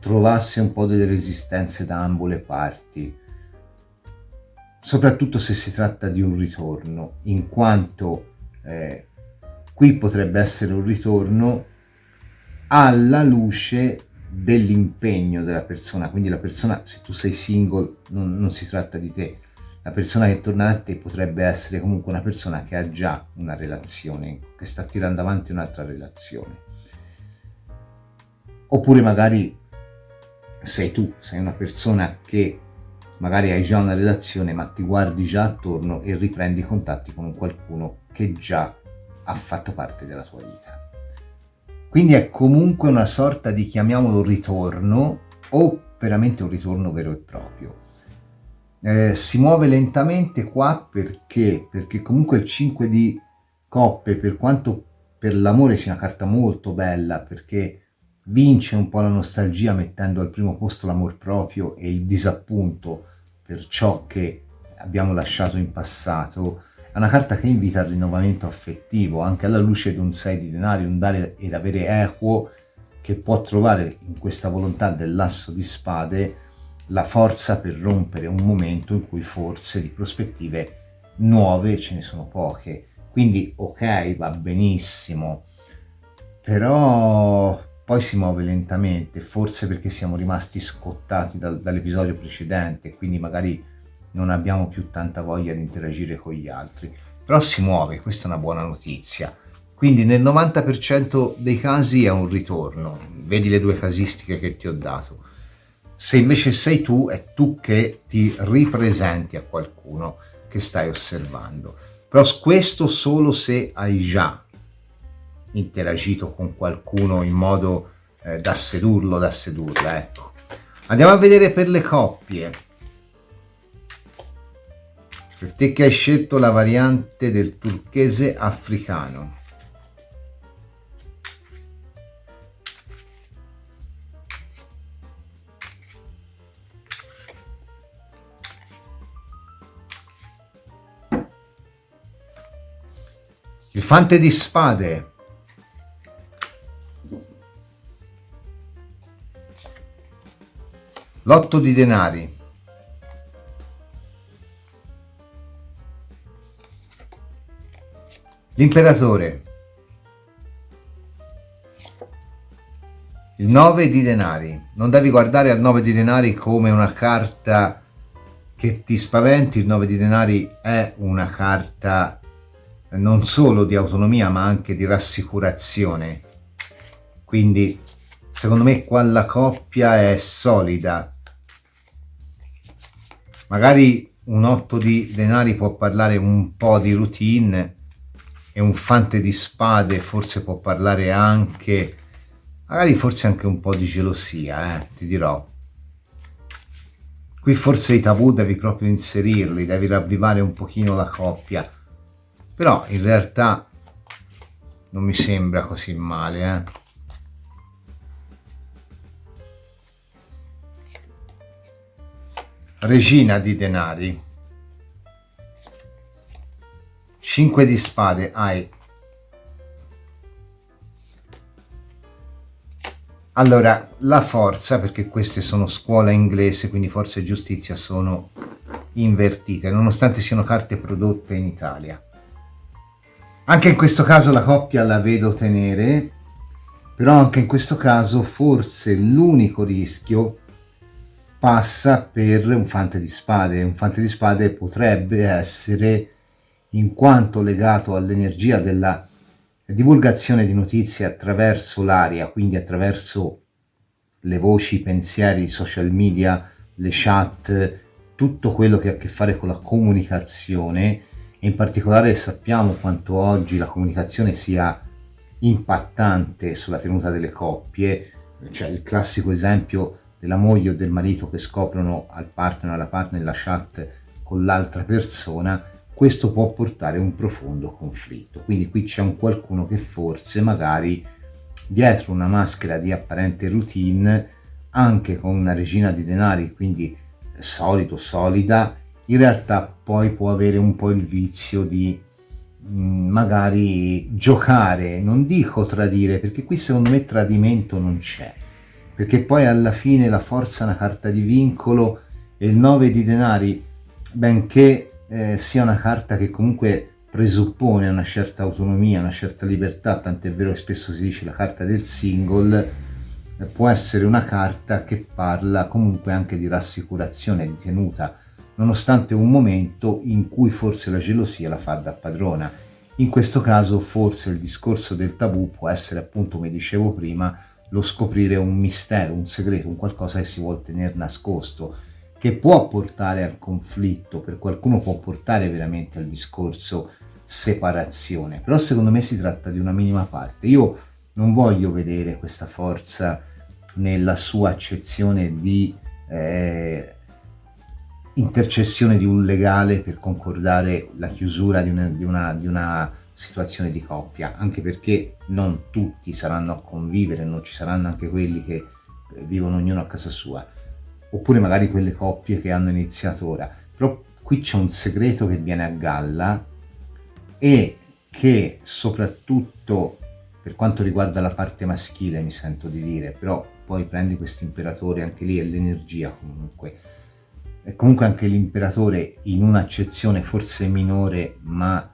trovasse un po' delle resistenze da ambo le parti, soprattutto se si tratta di un ritorno, in quanto qui potrebbe essere un ritorno alla luce dell'impegno della persona, quindi la persona, se tu sei single non si tratta di te, la persona che torna da te potrebbe essere comunque una persona che ha già una relazione, che sta tirando avanti un'altra relazione, oppure magari sei tu, sei una persona che magari hai già una relazione ma ti guardi già attorno e riprendi i contatti con qualcuno che già ha fatto parte della tua vita. Quindi è comunque una sorta di, chiamiamolo, ritorno, o veramente un ritorno vero e proprio. Si muove lentamente qua perché comunque il 5 di coppe, per quanto per l'amore sia una carta molto bella, perché vince un po' la nostalgia mettendo al primo posto l'amor proprio e il disappunto per ciò che abbiamo lasciato in passato, è una carta che invita al rinnovamento affettivo, anche alla luce di un 6 di denari, un dare ed avere equo, che può trovare in questa volontà dell'asso di spade la forza per rompere un momento in cui forse di prospettive nuove ce ne sono poche. Quindi ok, va benissimo, però poi si muove lentamente, forse perché siamo rimasti scottati dall'episodio precedente, quindi magari non abbiamo più tanta voglia di interagire con gli altri, però si muove, questa è una buona notizia. Quindi nel 90% dei casi è un ritorno, vedi le due casistiche che ti ho dato. Se invece sei tu, è tu che ti ripresenti a qualcuno che stai osservando, però questo solo se hai già interagito con qualcuno in modo da sedurlo, da sedurla, ecco. Andiamo a vedere per le coppie. Per te che hai scelto la variante del turchese africano. Il fante di spade. L'otto di denari, l'imperatore, il 9 di denari. Non devi guardare al 9 di denari come una carta che ti spaventi. Il 9 di denari è una carta non solo di autonomia ma anche di rassicurazione, quindi secondo me qua la coppia è solida. Magari un 8 di denari può parlare un po' di routine e un fante di spade forse può parlare anche, magari forse anche un po' di gelosia, ti dirò. Qui forse i tabù devi proprio inserirli, devi ravvivare un pochino la coppia, però in realtà non mi sembra così male, Regina di denari, 5 di spade, hai. Allora, la forza, perché queste sono scuola inglese, quindi forza e giustizia sono invertite, nonostante siano carte prodotte in Italia. Anche in questo caso la coppia la vedo tenere, però anche in questo caso forse l'unico rischio passa per un fante di spade. Un fante di spade potrebbe essere, in quanto legato all'energia della divulgazione di notizie attraverso l'aria, quindi attraverso le voci, i pensieri, i social media, le chat, tutto quello che ha a che fare con la comunicazione, e in particolare sappiamo quanto oggi la comunicazione sia impattante sulla tenuta delle coppie, cioè il classico esempio della moglie o del marito che scoprono al partner o alla partner la chat con l'altra persona. Questo può portare a un profondo conflitto, quindi qui c'è un qualcuno che forse magari dietro una maschera di apparente routine, anche con una regina di denari, quindi solida, in realtà poi può avere un po' il vizio di magari giocare, non dico tradire, perché qui secondo me tradimento non c'è, perché poi alla fine la forza è una carta di vincolo e il 9 di denari, benché sia una carta che comunque presuppone una certa autonomia, una certa libertà, tant'è vero che spesso si dice la carta del single, può essere una carta che parla comunque anche di rassicurazione, di tenuta, nonostante un momento in cui forse la gelosia la fa da padrona. In questo caso forse il discorso del tabù può essere, appunto, come dicevo prima, lo scoprire un mistero, un segreto, un qualcosa che si vuol tenere nascosto, che può portare al conflitto, per qualcuno può portare veramente al discorso separazione, però secondo me si tratta di una minima parte. Io non voglio vedere questa forza nella sua accezione di intercessione di un legale per concordare la chiusura di una situazione di coppia, anche perché non tutti saranno a convivere, non ci saranno anche quelli che vivono ognuno a casa sua, oppure magari quelle coppie che hanno iniziato ora. Però qui c'è un segreto che viene a galla e che soprattutto per quanto riguarda la parte maschile, mi sento di dire, però poi prendi questo imperatore, anche lì è l'energia comunque, e comunque anche l'imperatore in un'accezione forse minore, ma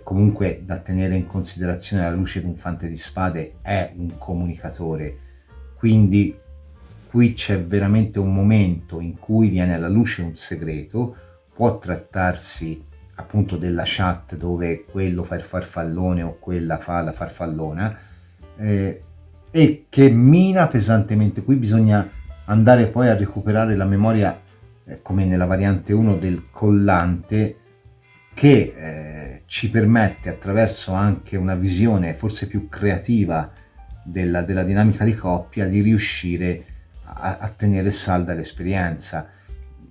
comunque da tenere in considerazione alla luce di un fante di spade, è un comunicatore, quindi qui c'è veramente un momento in cui viene alla luce un segreto. Può trattarsi appunto della chat dove quello fa il farfallone o quella fa la farfallona, e che mina pesantemente. Qui bisogna andare poi a recuperare la memoria, come nella variante 1 del collante, che ci permette, attraverso anche una visione forse più creativa della dinamica di coppia, di riuscire a tenere salda l'esperienza.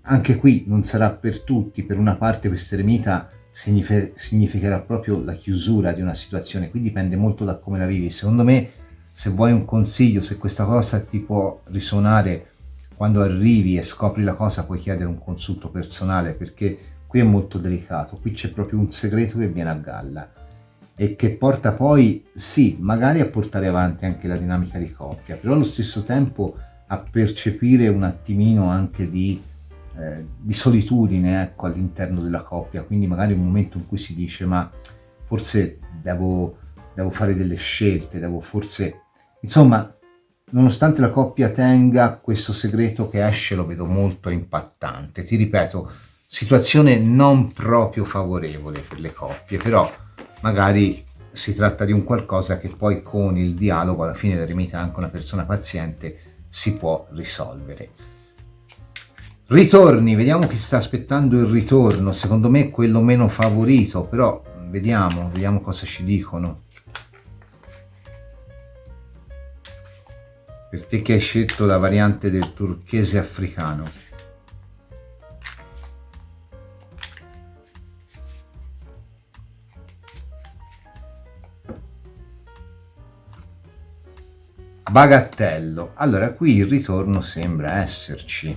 Anche qui non sarà per tutti, per una parte questo eremita significherà proprio la chiusura di una situazione, qui dipende molto da come la vivi. Secondo me, se vuoi un consiglio, se questa cosa ti può risuonare, quando arrivi e scopri la cosa puoi chiedere un consulto personale, perché qui è molto delicato, qui c'è proprio un segreto che viene a galla e che porta poi, sì, magari a portare avanti anche la dinamica di coppia, però allo stesso tempo a percepire un attimino anche di solitudine, ecco, all'interno della coppia, quindi magari un momento in cui si dice ma forse devo fare delle scelte, forse, insomma, nonostante la coppia tenga questo segreto che esce, lo vedo molto impattante. Ti ripeto, situazione non proprio favorevole per le coppie, però magari si tratta di un qualcosa che poi con il dialogo, alla fine l'eremita è anche una persona paziente, si può risolvere. Ritorni, vediamo chi sta aspettando il ritorno. Secondo me è quello meno favorito, però vediamo cosa ci dicono. Per te che hai scelto la variante del turchese africano. Bagattello. Allora, qui il ritorno sembra esserci.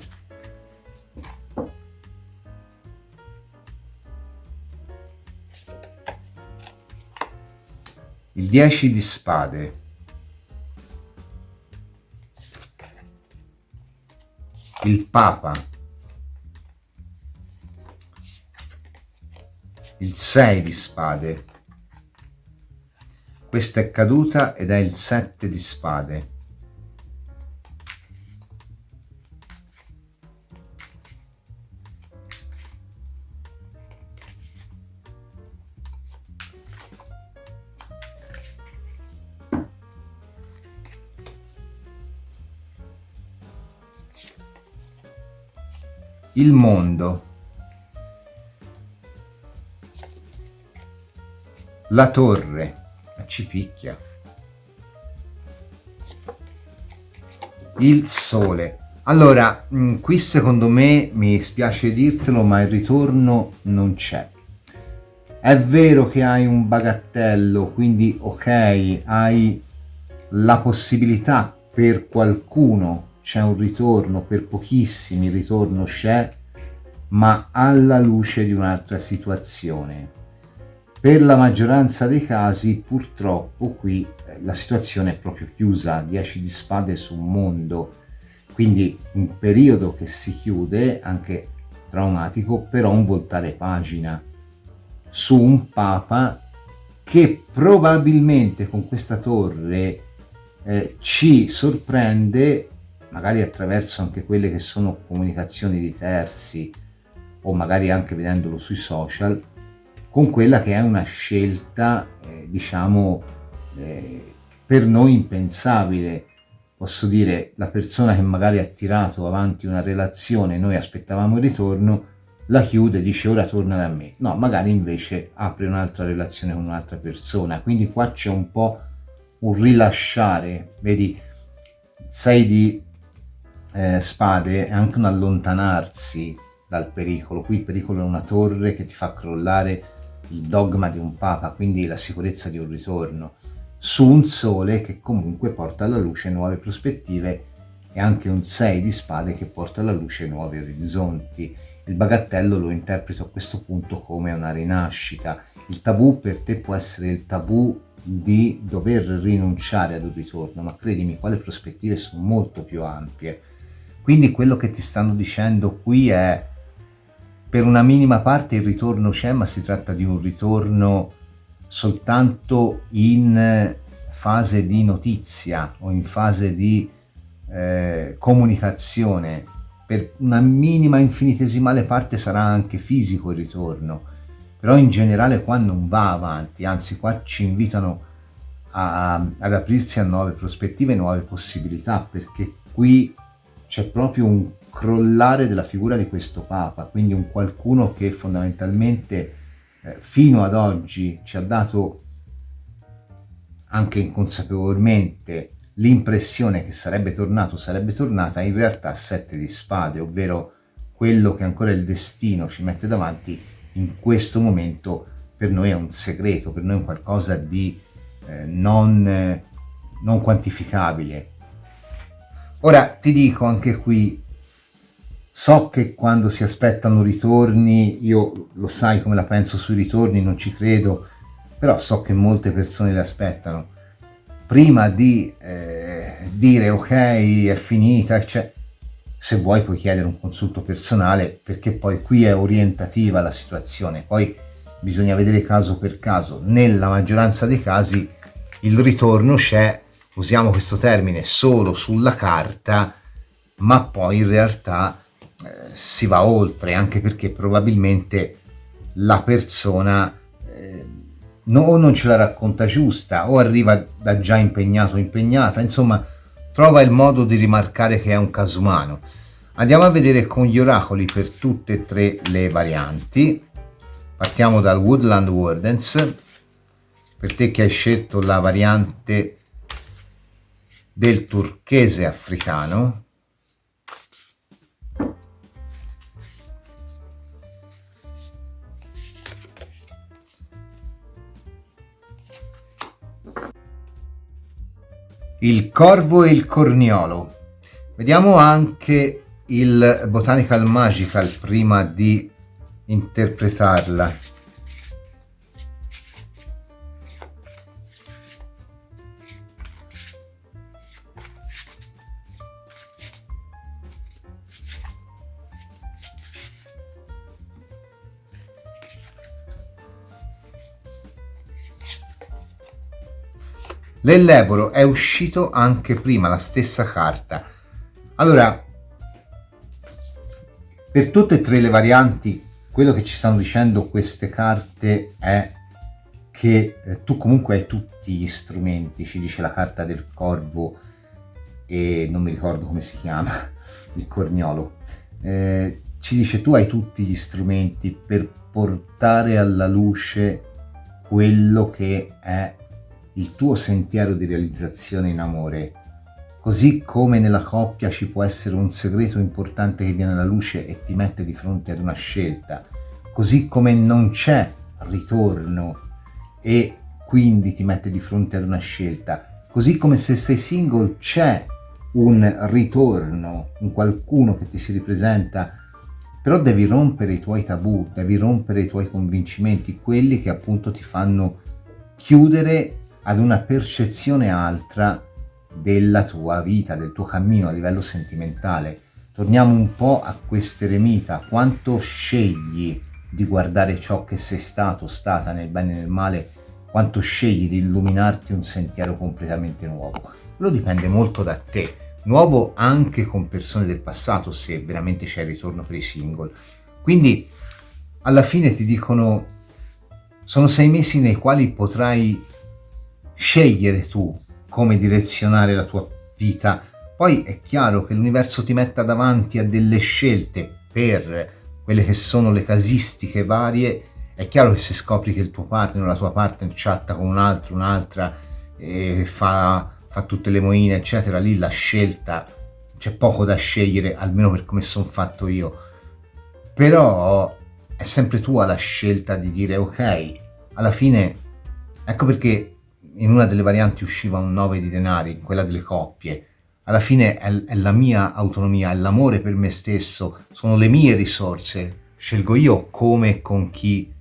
Il 10 di spade. Il Papa. Il 6 di spade. Questa è caduta ed è il 7 di spade. Il mondo. La torre. Ci picchia. Il sole. Allora, qui secondo me, mi spiace dirtelo, ma il ritorno non c'è. È vero che hai un bagattello, quindi ok, hai la possibilità, per qualcuno c'è un ritorno, per pochissimi il ritorno c'è, ma alla luce di un'altra situazione. Per la maggioranza dei casi purtroppo qui la situazione è proprio chiusa, 10 di spade su un mondo, quindi un periodo che si chiude, anche traumatico, però un voltare pagina su un papa che probabilmente con questa torre ci sorprende, magari attraverso anche quelle che sono comunicazioni di terzi o magari anche vedendolo sui social, con quella che è una scelta, per noi impensabile. Posso dire, la persona che magari ha tirato avanti una relazione, noi aspettavamo il ritorno, la chiude, dice ora torna da me. No, magari invece apre un'altra relazione con un'altra persona. Quindi qua c'è un po' un rilasciare, vedi, 6 di spade è anche un allontanarsi dal pericolo. Qui il pericolo è una torre che ti fa crollare il dogma di un papa, quindi la sicurezza di un ritorno, su un sole che comunque porta alla luce nuove prospettive, e anche un 6 di spade che porta alla luce nuovi orizzonti. Il bagattello lo interpreto a questo punto come una rinascita. Il tabù per te può essere il tabù di dover rinunciare ad un ritorno, ma credimi, qua le prospettive sono molto più ampie. Quindi quello che ti stanno dicendo qui è: per una minima parte il ritorno c'è, ma si tratta di un ritorno soltanto in fase di notizia o in fase di comunicazione. Per una minima infinitesimale parte sarà anche fisico il ritorno, però in generale qua non va avanti, anzi qua ci invitano ad aprirsi a nuove prospettive, nuove possibilità, perché qui c'è proprio un crollare della figura di questo papa, quindi un qualcuno che fondamentalmente fino ad oggi ci ha dato anche inconsapevolmente l'impressione che sarebbe tornata, in realtà 7 di spade, ovvero quello che ancora il destino ci mette davanti in questo momento per noi è un segreto, per noi è un qualcosa di non quantificabile. Ora ti dico anche qui, so che quando si aspettano ritorni, io lo sai come la penso sui ritorni, non ci credo, però so che molte persone li aspettano. Prima di dire ok, è finita, cioè, se vuoi puoi chiedere un consulto personale, perché poi qui è orientativa la situazione, poi bisogna vedere caso per caso. Nella maggioranza dei casi il ritorno c'è, usiamo questo termine, solo sulla carta, ma poi in realtà si va oltre, anche perché probabilmente la persona o non ce la racconta giusta, o arriva da già impegnato o impegnata, insomma trova il modo di rimarcare che è un caso umano. Andiamo a vedere con gli oracoli per tutte e tre le varianti. Partiamo dal Woodland Wardens, per te che hai scelto la variante del turchese africano. Il corvo e il corniolo. Vediamo anche il Botanical Magical prima di interpretarla. L'elleboro è uscito anche prima, la stessa carta. Allora, per tutte e tre le varianti, quello che ci stanno dicendo queste carte è che tu comunque hai tutti gli strumenti. Ci dice la carta del corvo e non mi ricordo come si chiama, il corniolo. Ci dice tu hai tutti gli strumenti per portare alla luce quello che è il tuo sentiero di realizzazione in amore. Così come nella coppia ci può essere un segreto importante che viene alla luce e ti mette di fronte ad una scelta, così come non c'è ritorno e quindi ti mette di fronte ad una scelta, così come se sei single c'è un ritorno, un qualcuno che ti si ripresenta, però devi rompere i tuoi tabù, devi rompere i tuoi convincimenti, quelli che appunto ti fanno chiudere ad una percezione altra della tua vita, del tuo cammino a livello sentimentale. Torniamo un po' a quest'eremita: quanto scegli di guardare ciò che sei stato, stata, nel bene e nel male, quanto scegli di illuminarti un sentiero completamente nuovo. Quello dipende molto da te, nuovo anche con persone del passato, se veramente c'è il ritorno per i single. Quindi alla fine ti dicono sono 6 mesi nei quali potrai scegliere tu come direzionare la tua vita. Poi è chiaro che l'universo ti metta davanti a delle scelte per quelle che sono le casistiche varie. È chiaro che se scopri che il tuo partner o la tua partner chatta con un altro, un'altra, e fa tutte le moine eccetera, lì la scelta, c'è poco da scegliere, almeno per come sono fatto io. Però è sempre tua la scelta di dire ok, alla fine, ecco perché in una delle varianti usciva un 9 di denari, quella delle coppie. Alla fine è la mia autonomia, è l'amore per me stesso, sono le mie risorse, scelgo io come e con chi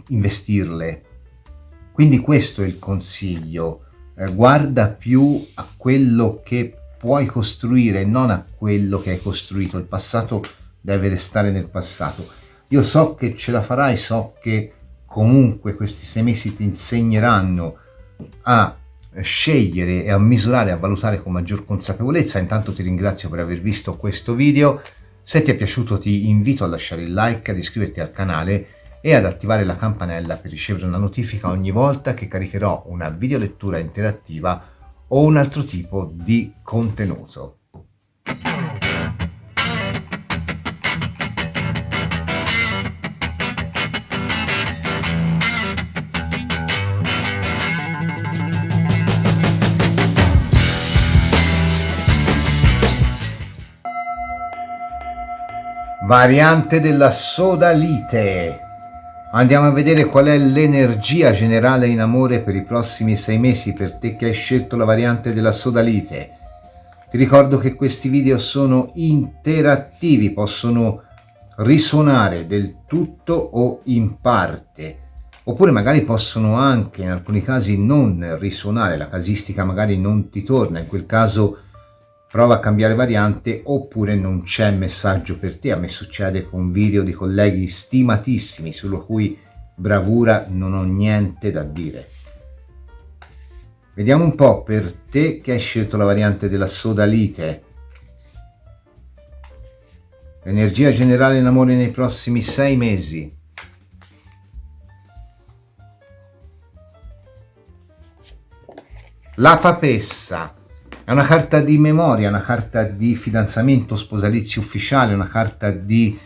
investirle. Quindi questo è il consiglio, guarda più a quello che puoi costruire, non a quello che hai costruito. Il passato deve restare nel passato. Io so che ce la farai, so che comunque questi 6 mesi ti insegneranno a scegliere e a misurare, a valutare con maggior consapevolezza. Intanto ti ringrazio per aver visto questo video. Se ti è piaciuto ti invito a lasciare il like, ad iscriverti al canale e ad attivare la campanella per ricevere una notifica ogni volta che caricherò una videolettura interattiva o un altro tipo di contenuto. Variante della sodalite. Andiamo a vedere qual è l'energia generale in amore per i prossimi 6 mesi per te che hai scelto la variante della sodalite. Ti ricordo che questi video sono interattivi, possono risuonare del tutto o in parte. oppure magari possono anche in alcuni casi non risuonare, la casistica magari non ti torna, in quel caso prova a cambiare variante, oppure non c'è messaggio per te. A me succede con video di colleghi stimatissimi sulla cui bravura non ho niente da dire. Vediamo un po' per te che hai scelto la variante della sodalite. Energia generale in amore nei prossimi 6 mesi. La papessa è una carta di memoria, una carta di fidanzamento, sposalizio ufficiale, una carta di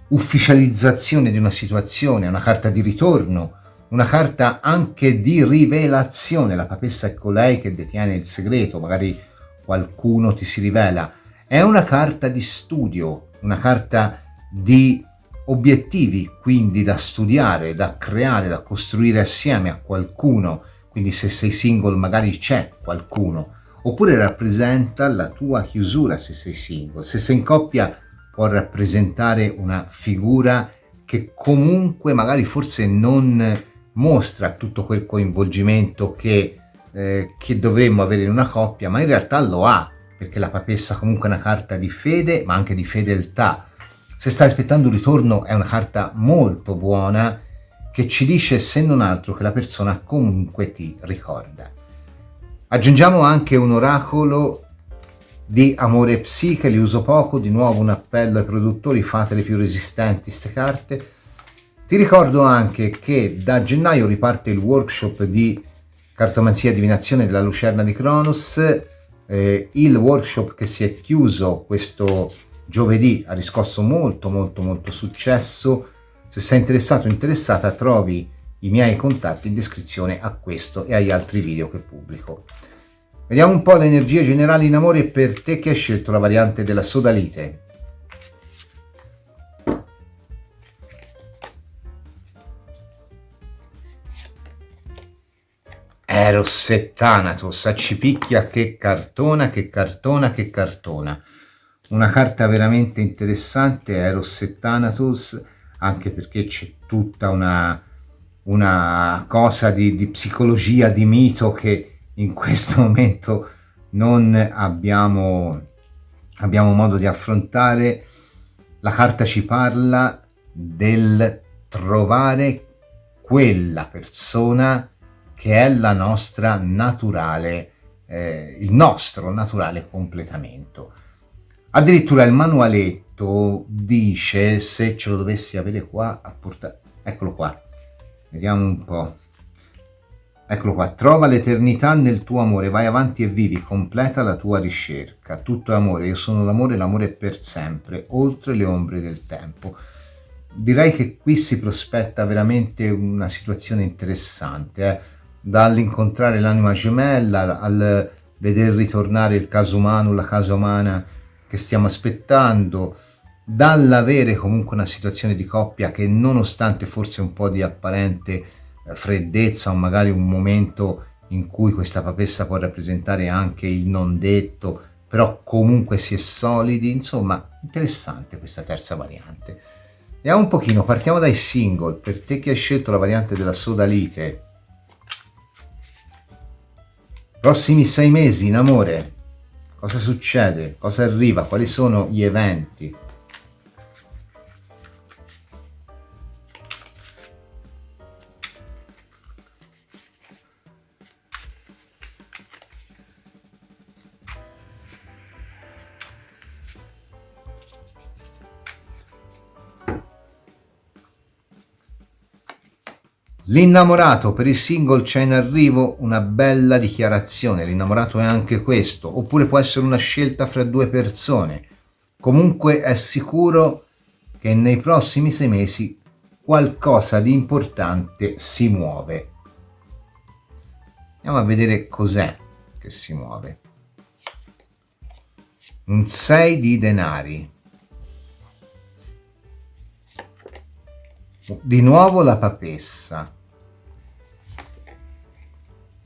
ufficializzazione di una situazione, una carta di ritorno, una carta anche di rivelazione. La papessa è colei che detiene il segreto, magari qualcuno ti si rivela. È una carta di studio, una carta di obiettivi, quindi da studiare, da creare, da costruire assieme a qualcuno. Quindi se sei single magari c'è qualcuno, oppure rappresenta la tua chiusura se sei single. Se sei in coppia può rappresentare una figura che comunque magari forse non mostra tutto quel coinvolgimento che dovremmo avere in una coppia, ma in realtà lo ha, perché la papessa comunque è una carta di fede, ma anche di fedeltà. Se stai aspettando un ritorno è una carta molto buona, che ci dice se non altro che la persona comunque ti ricorda. Aggiungiamo anche un oracolo di amore e psiche, li uso poco, di nuovo un appello ai produttori, fatele più resistenti ste carte. Ti ricordo anche che da gennaio riparte il workshop di cartomanzia e divinazione della Lucerna di Cronos, il workshop che si è chiuso questo giovedì ha riscosso molto successo. Se sei interessato o interessata trovi i miei contatti in descrizione a questo e agli altri video che pubblico. Vediamo un po' le energie generali in amore per te che hai scelto la variante della sodalite. Eros e Thanatos, accipicchia che cartona. Una carta veramente interessante, Eros e Thanatos, anche perché c'è tutta una cosa di psicologia, di mito che in questo momento non abbiamo modo di affrontare. La carta ci parla del trovare quella persona che è la nostra naturale, il nostro naturale completamento. Addirittura il manualetto dice, se ce lo dovessi avere qua a portare, eccolo qua, vediamo un po', eccolo qua: trova l'eternità nel tuo amore, vai avanti e vivi, completa la tua ricerca, tutto è amore, io sono l'amore, l'amore è per sempre, oltre le ombre del tempo. Direi che qui si prospetta veramente una situazione interessante, dall'incontrare l'anima gemella, al veder ritornare il caso umano, la casa umana che stiamo aspettando, dall'avere comunque una situazione di coppia che, nonostante forse un po' di apparente freddezza o magari un momento in cui questa papessa può rappresentare anche il non detto, però comunque si è solidi. Insomma, interessante questa terza variante. Vediamo un pochino, partiamo dai single. Per te che hai scelto la variante della sodalite, prossimi 6 mesi in amore, cosa succede? Cosa arriva? Quali sono gli eventi? L'innamorato, per il single c'è in arrivo una bella dichiarazione. L'innamorato è anche questo, oppure può essere una scelta fra due persone. Comunque è sicuro che nei prossimi 6 mesi qualcosa di importante si muove. Andiamo a vedere cos'è che si muove. Un 6 di denari. Di nuovo la papessa.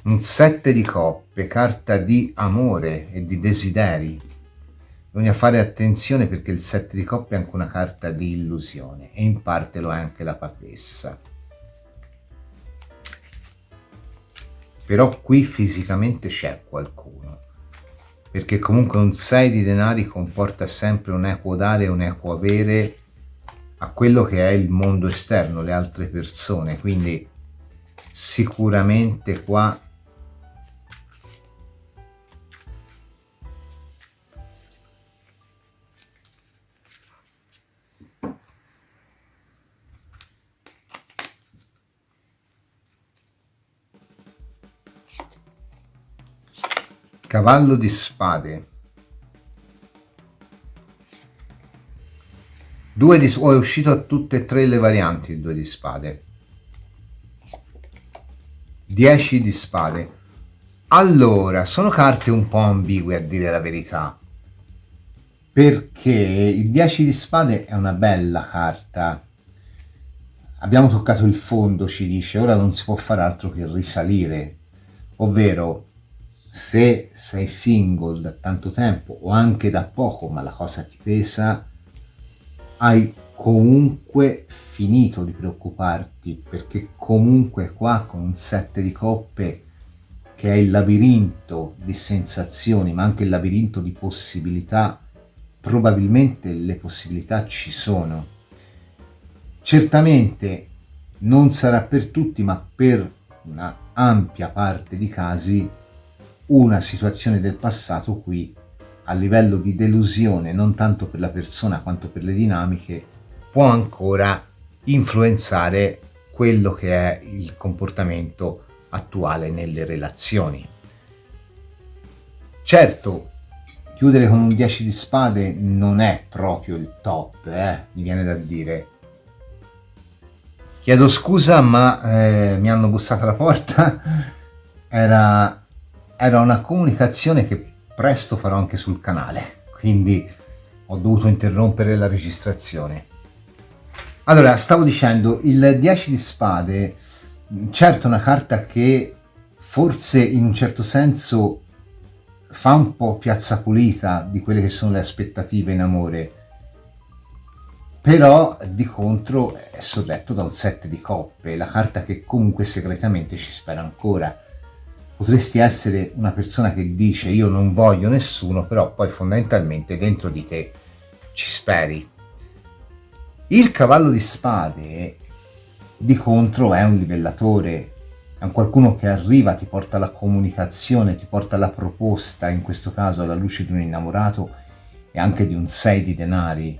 Un 7 di coppe, carta di amore e di desideri. Bisogna fare attenzione perché il 7 di coppe è anche una carta di illusione e in parte lo è anche la papessa. però qui fisicamente c'è qualcuno, perché comunque un 6 di denari comporta sempre un equo dare e un equo avere a quello che è il mondo esterno, le altre persone, quindi sicuramente qua cavallo di spade, 2 di è uscito a tutte e tre le varianti il 2 di spade, 10 di spade. Allora, sono carte un po' ambigue a dire la verità, perché il 10 di spade è una bella carta, abbiamo toccato il fondo, ci dice, ora non si può fare altro che risalire, ovvero se sei single da tanto tempo o anche da poco ma la cosa ti pesa, hai comunque finito di preoccuparti, perché comunque qua con un 7 di coppe che è il labirinto di sensazioni ma anche il labirinto di possibilità, probabilmente le possibilità ci sono. Certamente non sarà per tutti, ma per una ampia parte di casi una situazione del passato qui a livello di delusione, non tanto per la persona quanto per le dinamiche, può ancora influenzare quello che è il comportamento attuale nelle relazioni. Certo, chiudere con un 10 di spade non è proprio il top, mi viene da dire. Chiedo scusa, ma mi hanno bussato alla porta. Era una comunicazione che presto farò anche sul canale, quindi ho dovuto interrompere la registrazione. Allora, stavo dicendo, il 10 di spade, certo è una carta che forse in un certo senso fa un po' piazza pulita di quelle che sono le aspettative in amore, però di contro è sorretto da un 7 di coppe, la carta che comunque segretamente ci spera ancora. Potresti essere una persona che dice io non voglio nessuno, però poi fondamentalmente dentro di te ci speri. Il cavallo di spade di contro è un livellatore, è un qualcuno che arriva, ti porta alla comunicazione, ti porta alla proposta, in questo caso alla luce di un innamorato e anche di un 6 di denari,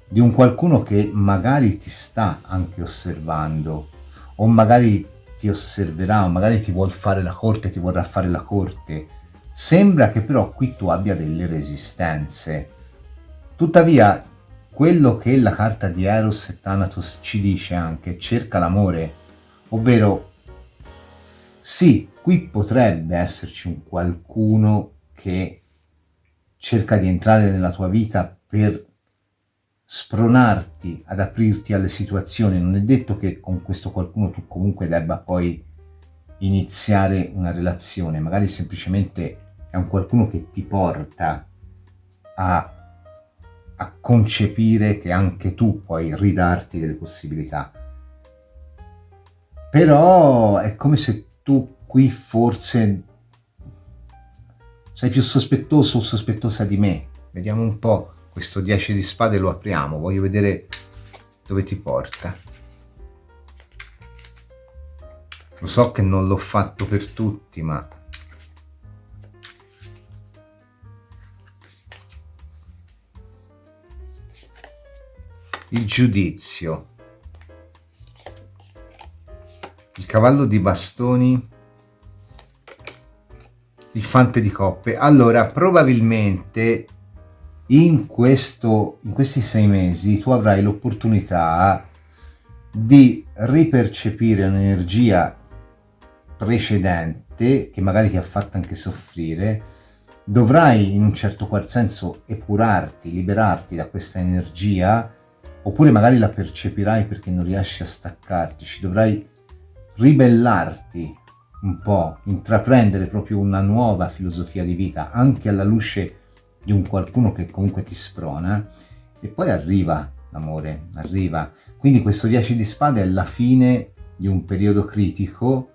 di un qualcuno che magari ti sta anche osservando, o magari ti osserverà, o magari ti vuol fare la corte, ti vorrà fare la corte. Sembra che però qui tu abbia delle resistenze. Tuttavia, quello che la carta di Eros e Thanatos ci dice anche, cerca l'amore, ovvero sì, qui potrebbe esserci un qualcuno che cerca di entrare nella tua vita per spronarti ad aprirti alle situazioni. Non è detto che con questo qualcuno tu comunque debba poi iniziare una relazione, magari semplicemente è un qualcuno che ti porta a concepire che anche tu puoi ridarti delle possibilità. Però è come se tu qui forse sei più sospettoso o sospettosa di me. Vediamo un po'. Questo 10 di spade lo apriamo, voglio vedere dove ti porta. Lo so che non l'ho fatto per tutti, ma il giudizio, il cavallo di bastoni, il fante di coppe. Allora, probabilmente in questi 6 mesi tu avrai l'opportunità di ripercepire un'energia precedente che magari ti ha fatto anche soffrire. Dovrai in un certo qual senso epurarti, liberarti da questa energia, oppure magari la percepirai perché non riesci a staccarti, ci dovrai ribellarti un po', intraprendere proprio una nuova filosofia di vita anche alla luce di un qualcuno che comunque ti sprona, e poi arriva l'amore, arriva. Quindi questo 10 di spade è la fine di un periodo critico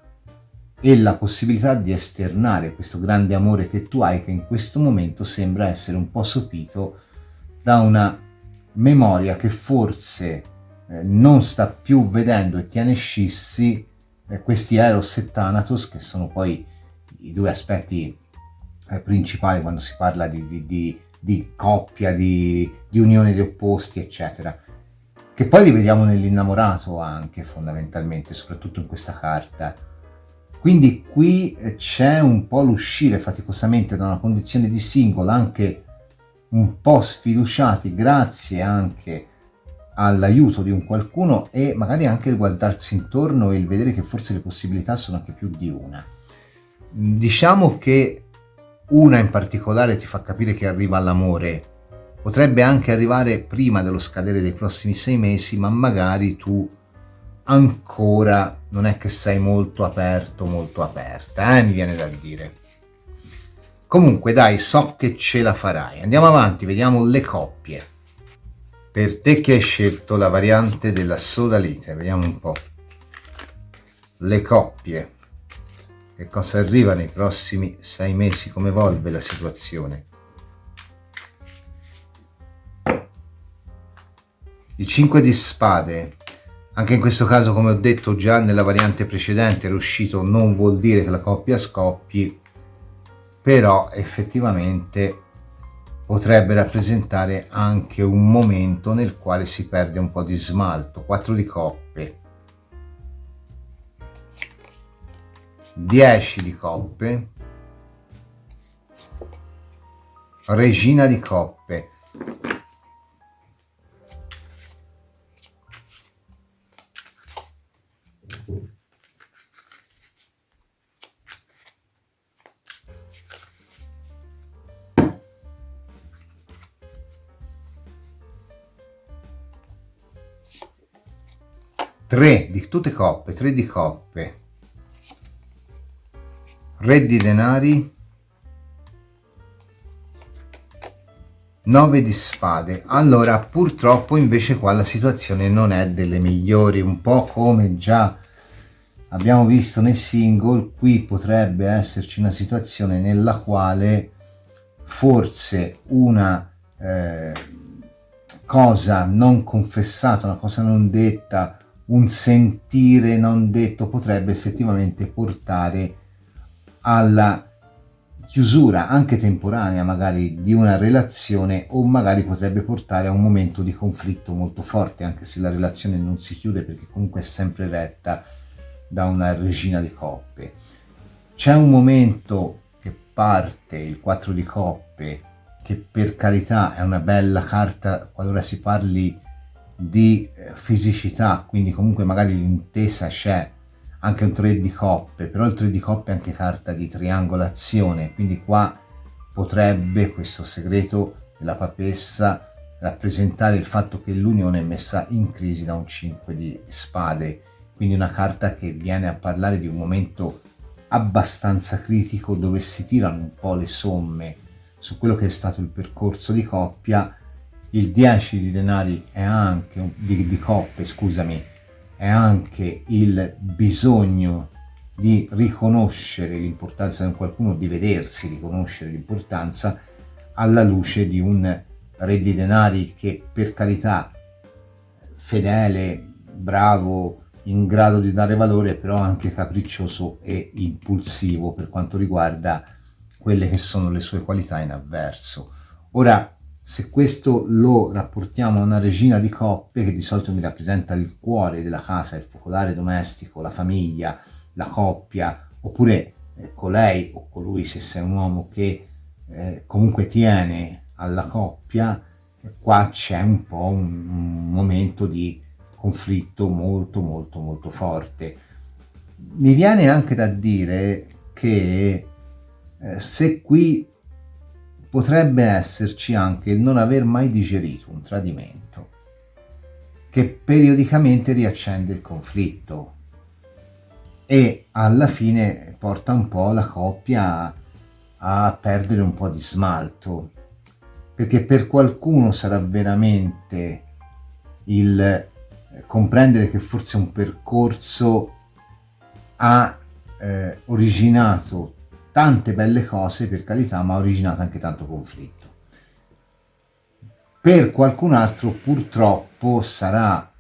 e la possibilità di esternare questo grande amore che tu hai, che in questo momento sembra essere un po' sopito da una memoria che forse non sta più vedendo e tiene scissi questi Eros e Thanatos, che sono poi i due aspetti principali quando si parla di coppia, di unione di opposti, eccetera, che poi li vediamo nell'innamorato anche fondamentalmente, soprattutto in questa carta. Quindi qui c'è un po' l'uscire faticosamente da una condizione di single, anche un po' sfiduciati, grazie anche all'aiuto di un qualcuno, e magari anche il guardarsi intorno e il vedere che forse le possibilità sono anche più di una. Diciamo che una in particolare ti fa capire che arriva all'amore, potrebbe anche arrivare prima dello scadere dei prossimi 6 mesi, ma magari tu ancora non è che sei molto aperto, molto aperta, mi viene da dire. Comunque dai, so che ce la farai. Andiamo avanti, vediamo le coppie. Per te che hai scelto la variante della sodalite, vediamo un po'. Le coppie. Che cosa arriva nei prossimi 6 mesi? Come evolve la situazione? Il 5 di spade. Anche in questo caso, come ho detto già nella variante precedente, riuscito non vuol dire che la coppia scoppi, però effettivamente potrebbe rappresentare anche un momento nel quale si perde un po' di smalto. 4 di coppe, 10 di coppe, regina di coppe. Tre di tutte coppe, 3 di coppe, re di denari, 9 di spade. Allora, purtroppo invece qua la situazione non è delle migliori, un po' come già abbiamo visto nel single. Qui potrebbe esserci una situazione nella quale forse una cosa non confessata, una cosa non detta, un sentire non detto potrebbe effettivamente portare alla chiusura anche temporanea magari di una relazione, o magari potrebbe portare a un momento di conflitto molto forte, anche se la relazione non si chiude, perché comunque è sempre retta da una regina di coppe. C'è un momento che parte, il 4 di coppe, che per carità è una bella carta qualora si parli di fisicità, quindi comunque magari l'intesa c'è. Anche un 3 di coppe, però il 3 di coppe è anche carta di triangolazione, quindi qua potrebbe questo segreto della papessa rappresentare il fatto che l'unione è messa in crisi da un 5 di spade, quindi una carta che viene a parlare di un momento abbastanza critico dove si tirano un po' le somme su quello che è stato il percorso di coppia. Il 10 di denari è anche di coppe, scusami, è anche il bisogno di riconoscere l'importanza di qualcuno, di vedersi riconoscere l'importanza alla luce di un re di denari che, per carità, fedele, bravo, in grado di dare valore, però anche capriccioso e impulsivo per quanto riguarda quelle che sono le sue qualità in avverso. Ora, se questo lo rapportiamo a una regina di coppe, che di solito mi rappresenta il cuore della casa, il focolare domestico, la famiglia, la coppia, oppure colei o colui, se sei un uomo, che comunque tiene alla coppia, qua c'è un po' un momento di conflitto molto molto molto forte. Mi viene anche da dire che se qui potrebbe esserci anche il non aver mai digerito un tradimento che periodicamente riaccende il conflitto e alla fine porta un po' la coppia a perdere un po' di smalto, perché per qualcuno sarà veramente il comprendere che forse un percorso ha originato tante belle cose, per carità, ma ha originato anche tanto conflitto. Per qualcun altro purtroppo sarà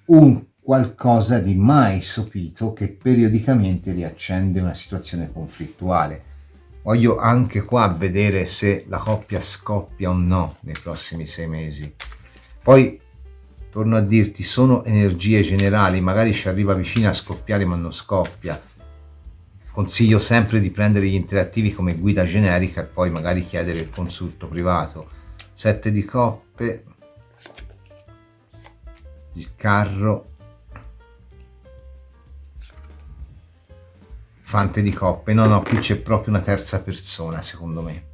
un qualcosa di mai sopito che periodicamente riaccende una situazione conflittuale. Voglio anche qua vedere se la coppia scoppia o no nei prossimi 6 mesi. Poi torno a dirti, sono energie generali, magari ci arriva vicino a scoppiare ma non scoppia. Consiglio sempre di prendere gli interattivi come guida generica e poi magari chiedere il consulto privato. 7 di coppe, il carro, fante di coppe. No, qui c'è proprio una terza persona, secondo me.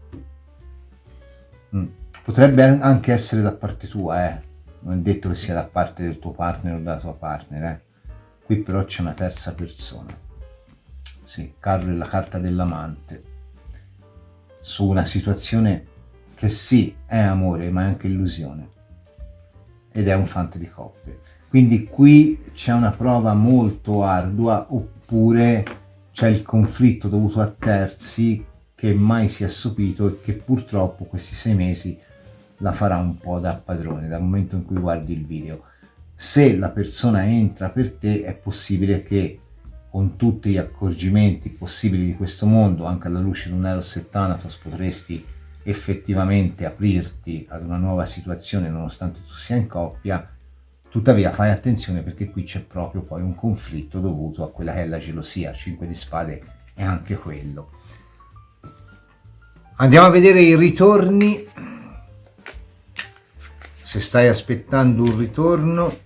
Potrebbe anche essere da parte tua, non è detto che sia da parte del tuo partner o della tua partner, Qui però c'è una terza persona. Sì, carro è la carta dell'amante, su una situazione che sì, è amore, ma è anche illusione, ed è un fante di coppe. Quindi qui c'è una prova molto ardua, oppure c'è il conflitto dovuto a terzi che mai si è assopito e che purtroppo questi 6 mesi la farà un po' da padrone dal momento in cui guardi il video. Se la persona entra per te, è possibile che con tutti gli accorgimenti possibili di questo mondo, anche alla luce di un Eros e Thanatos, potresti effettivamente aprirti ad una nuova situazione nonostante tu sia in coppia. Tuttavia fai attenzione, perché qui c'è proprio poi un conflitto dovuto a quella che è la gelosia. 5 di spade è anche quello. Andiamo a vedere i ritorni. Se stai aspettando un ritorno,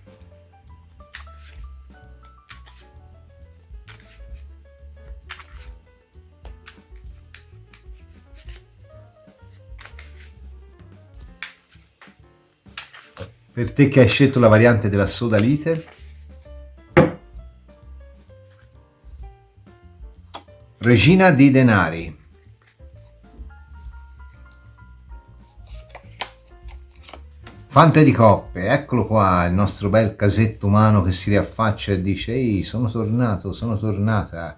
per te che hai scelto la variante della sodalite, regina di denari, fante di coppe. Eccolo qua il nostro bel casetto umano che si riaffaccia e dice: ehi, sono tornato, sono tornata.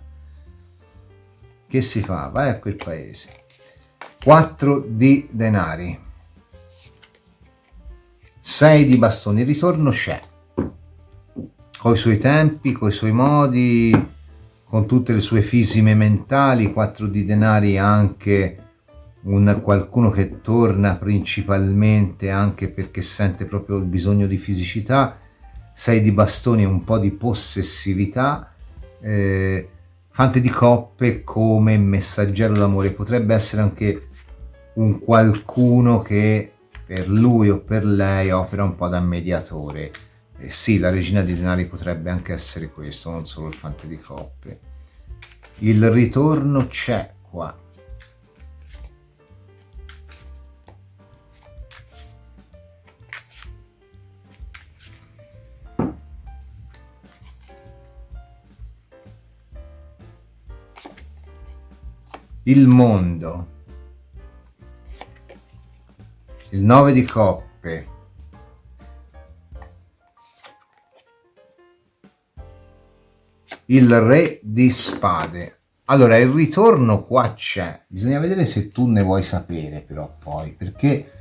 Che si fa? Vai a quel paese. 4 di denari, 6 di bastoni. Il ritorno c'è, coi suoi tempi, coi suoi modi, con tutte le sue fisime mentali. 4 di denari, anche qualcuno che torna principalmente anche perché sente proprio il bisogno di fisicità. 6 di bastoni, un po' di possessività. Fante di coppe come messaggero d'amore, potrebbe essere anche un qualcuno che per lui o per lei opera un po' da mediatore. Sì, la regina di denari potrebbe anche essere questo, non solo il fante di coppe. Il ritorno c'è qua. Il mondo, il 9 di coppe, il re di spade. Allora, il ritorno qua c'è, bisogna vedere se tu ne vuoi sapere però poi, perché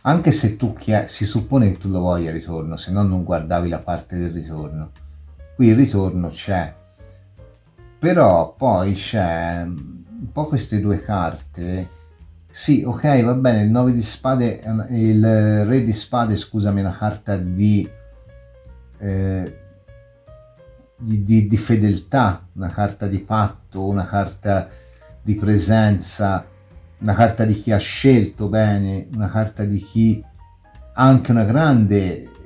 anche se tu si suppone che tu lo voglia il ritorno, se no non guardavi la parte del ritorno. Qui il ritorno c'è, però poi c'è un po' queste due carte. Sì, ok, va bene, il 9 di spade, il re di spade, scusami, è una carta di fedeltà, una carta di patto, una carta di presenza, una carta di chi ha scelto bene, una carta di chi ha anche un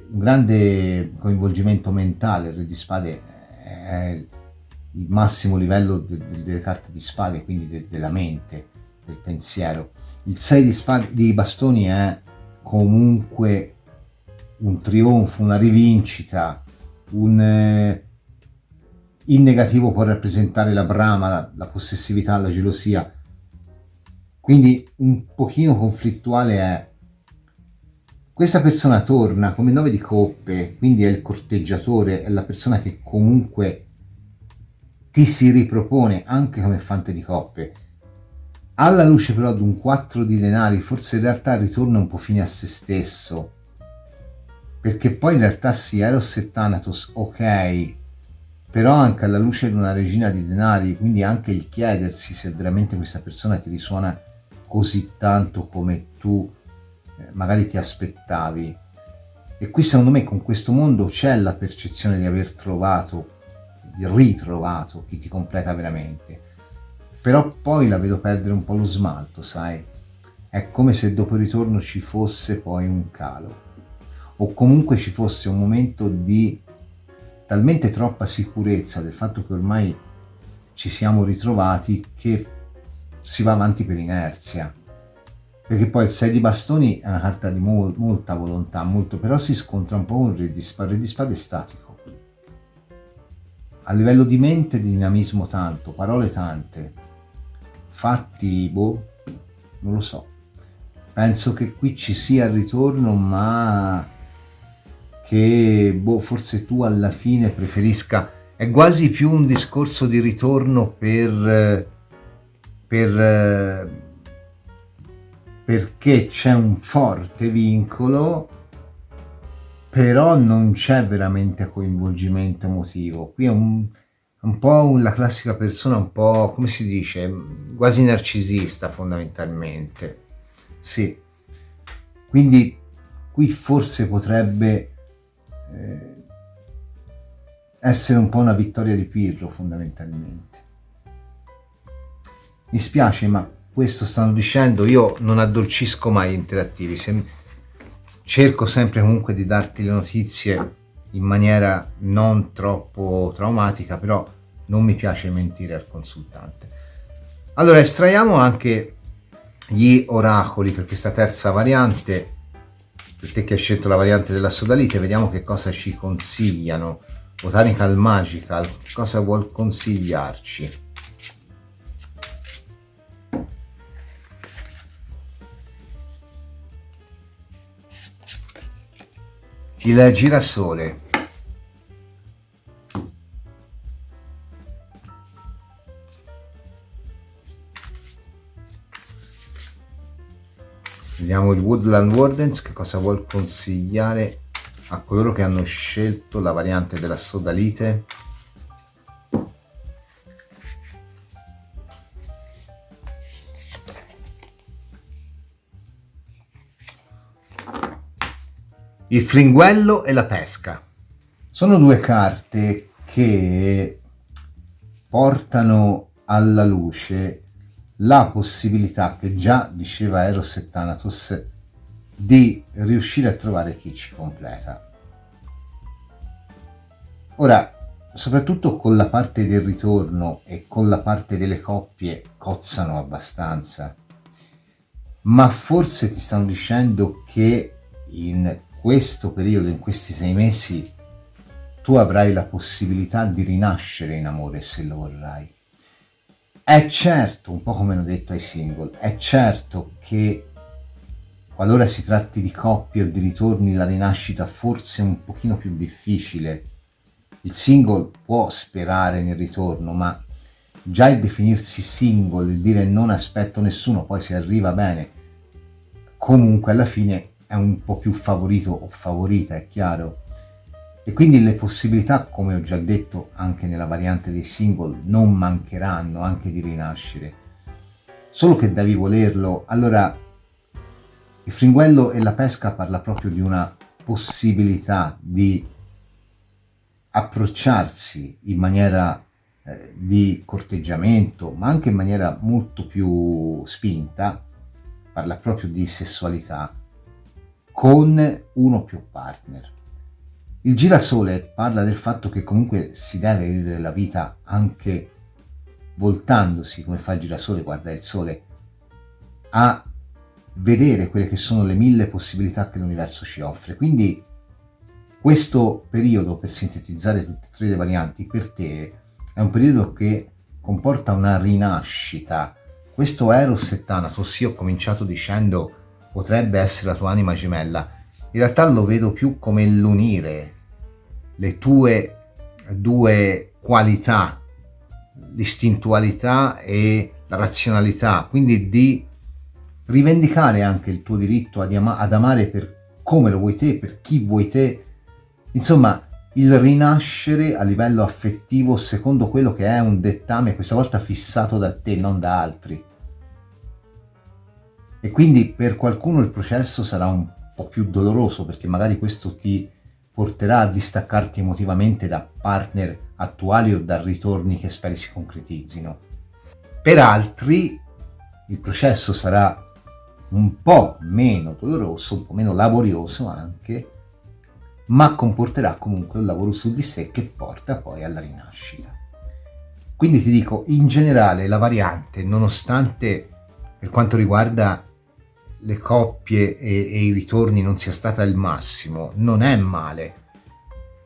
grande coinvolgimento mentale. Il re di spade è il massimo livello delle carte di spade, quindi della mente, del pensiero. Il 6 di bastoni è comunque un trionfo, una rivincita, in negativo può rappresentare la brama, la possessività, la gelosia. Quindi un pochino conflittuale è. Questa persona torna come 9 di coppe, quindi è il corteggiatore, è la persona che comunque ti si ripropone anche come fante di coppe. Alla luce però di un 4 di denari, forse in realtà il ritorno è un po' fine a se stesso, perché poi in realtà sì, Eros e Thanatos, ok, però anche alla luce di una regina di denari, quindi anche il chiedersi se veramente questa persona ti risuona così tanto come tu magari ti aspettavi. E qui secondo me con questo mondo c'è la percezione di aver trovato, di ritrovato chi ti completa veramente, però poi la vedo perdere un po' lo smalto, sai? È come se dopo il ritorno ci fosse poi un calo, o comunque ci fosse un momento di talmente troppa sicurezza del fatto che ormai ci siamo ritrovati che si va avanti per inerzia. Perché poi il 6 di bastoni è una carta di molta volontà, molto, però si scontra un po' con il re di spade. Il re di spade è statico. A livello di mente, di dinamismo tanto, parole tante, fatti, non lo so. Penso che qui ci sia il ritorno, ma che, forse tu alla fine preferisca... È quasi più un discorso di ritorno perché c'è un forte vincolo, però non c'è veramente coinvolgimento emotivo. Qui è un po' la classica persona, un po', come si dice, quasi narcisista fondamentalmente. Sì, quindi qui forse potrebbe essere un po' una vittoria di Pirro fondamentalmente. Mi spiace, ma questo stanno dicendo, io non addolcisco mai gli interattivi, cerco sempre comunque di darti le notizie in maniera non troppo traumatica, però non mi piace mentire al consultante. Allora estraiamo anche gli oracoli per questa terza variante, per te che hai scelto la variante della sodalite, vediamo che cosa ci consigliano. Botanical Magical, cosa vuol consigliarci? Il girasole, vediamo il Woodland Wardens, che cosa vuol consigliare a coloro che hanno scelto la variante della sodalite. Il fringuello e la pesca. Sono due carte che portano alla luce la possibilità che già diceva Eros e Thanatos di riuscire a trovare chi ci completa. Ora, soprattutto con la parte del ritorno e con la parte delle coppie cozzano abbastanza, ma forse ti stanno dicendo che in questo periodo, in questi 6 mesi, tu avrai la possibilità di rinascere in amore se lo vorrai. È certo, un po' come hanno detto ai single, è certo che qualora si tratti di coppie o di ritorni, la rinascita forse è un pochino più difficile. Il single può sperare nel ritorno, ma già il definirsi single, il dire non aspetto nessuno, poi si arriva bene, comunque alla fine è un po' più favorito o favorita, è chiaro. E quindi le possibilità, come ho già detto anche nella variante dei single, non mancheranno anche di rinascere. Solo che devi volerlo. Allora, il fringuello e la pesca parla proprio di una possibilità di approcciarsi in maniera di corteggiamento, ma anche in maniera molto più spinta, parla proprio di sessualità, con uno o più partner. Il girasole parla del fatto che comunque si deve vivere la vita anche voltandosi, come fa il girasole, guarda il sole, a vedere quelle che sono le 1000 possibilità che l'universo ci offre. Quindi questo periodo, per sintetizzare tutte e 3 le varianti, per te è un periodo che comporta una rinascita. Questo Eros e Thanatos, io ho cominciato dicendo potrebbe essere la tua anima gemella, in realtà lo vedo più come l'unire le tue due qualità l'istintualità e la razionalità, quindi di rivendicare anche il tuo diritto ad amare per come lo vuoi te, per chi vuoi te, insomma il rinascere a livello affettivo secondo quello che è un dettame questa volta fissato da te, non da altri. E quindi per qualcuno il processo sarà un po' più doloroso, perché magari questo ti porterà a distaccarti emotivamente da partner attuali o da ritorni che speri si concretizzino. Per altri il processo sarà un po' meno doloroso, un po' meno laborioso anche, ma comporterà comunque un lavoro su di sé che porta poi alla rinascita. Quindi ti dico, in generale la variante, nonostante per quanto riguarda le coppie e i ritorni non sia stata il massimo, non è male,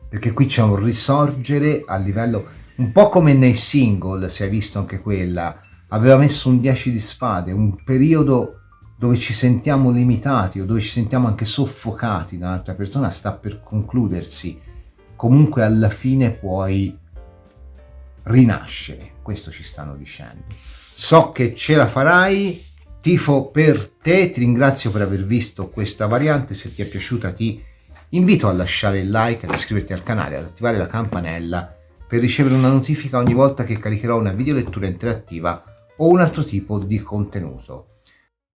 perché qui c'è un risorgere a livello, un po' come nei single, si è visto anche quella, aveva messo un 10 di spade, un periodo dove ci sentiamo limitati o dove ci sentiamo anche soffocati da un'altra persona sta per concludersi. Comunque alla fine puoi rinascere, questo ci stanno dicendo. So che ce la farai, tifo per te, ti ringrazio per aver visto questa variante, se ti è piaciuta ti invito a lasciare il like, ad iscriverti al canale, ad attivare la campanella per ricevere una notifica ogni volta che caricherò una videolettura interattiva o un altro tipo di contenuto.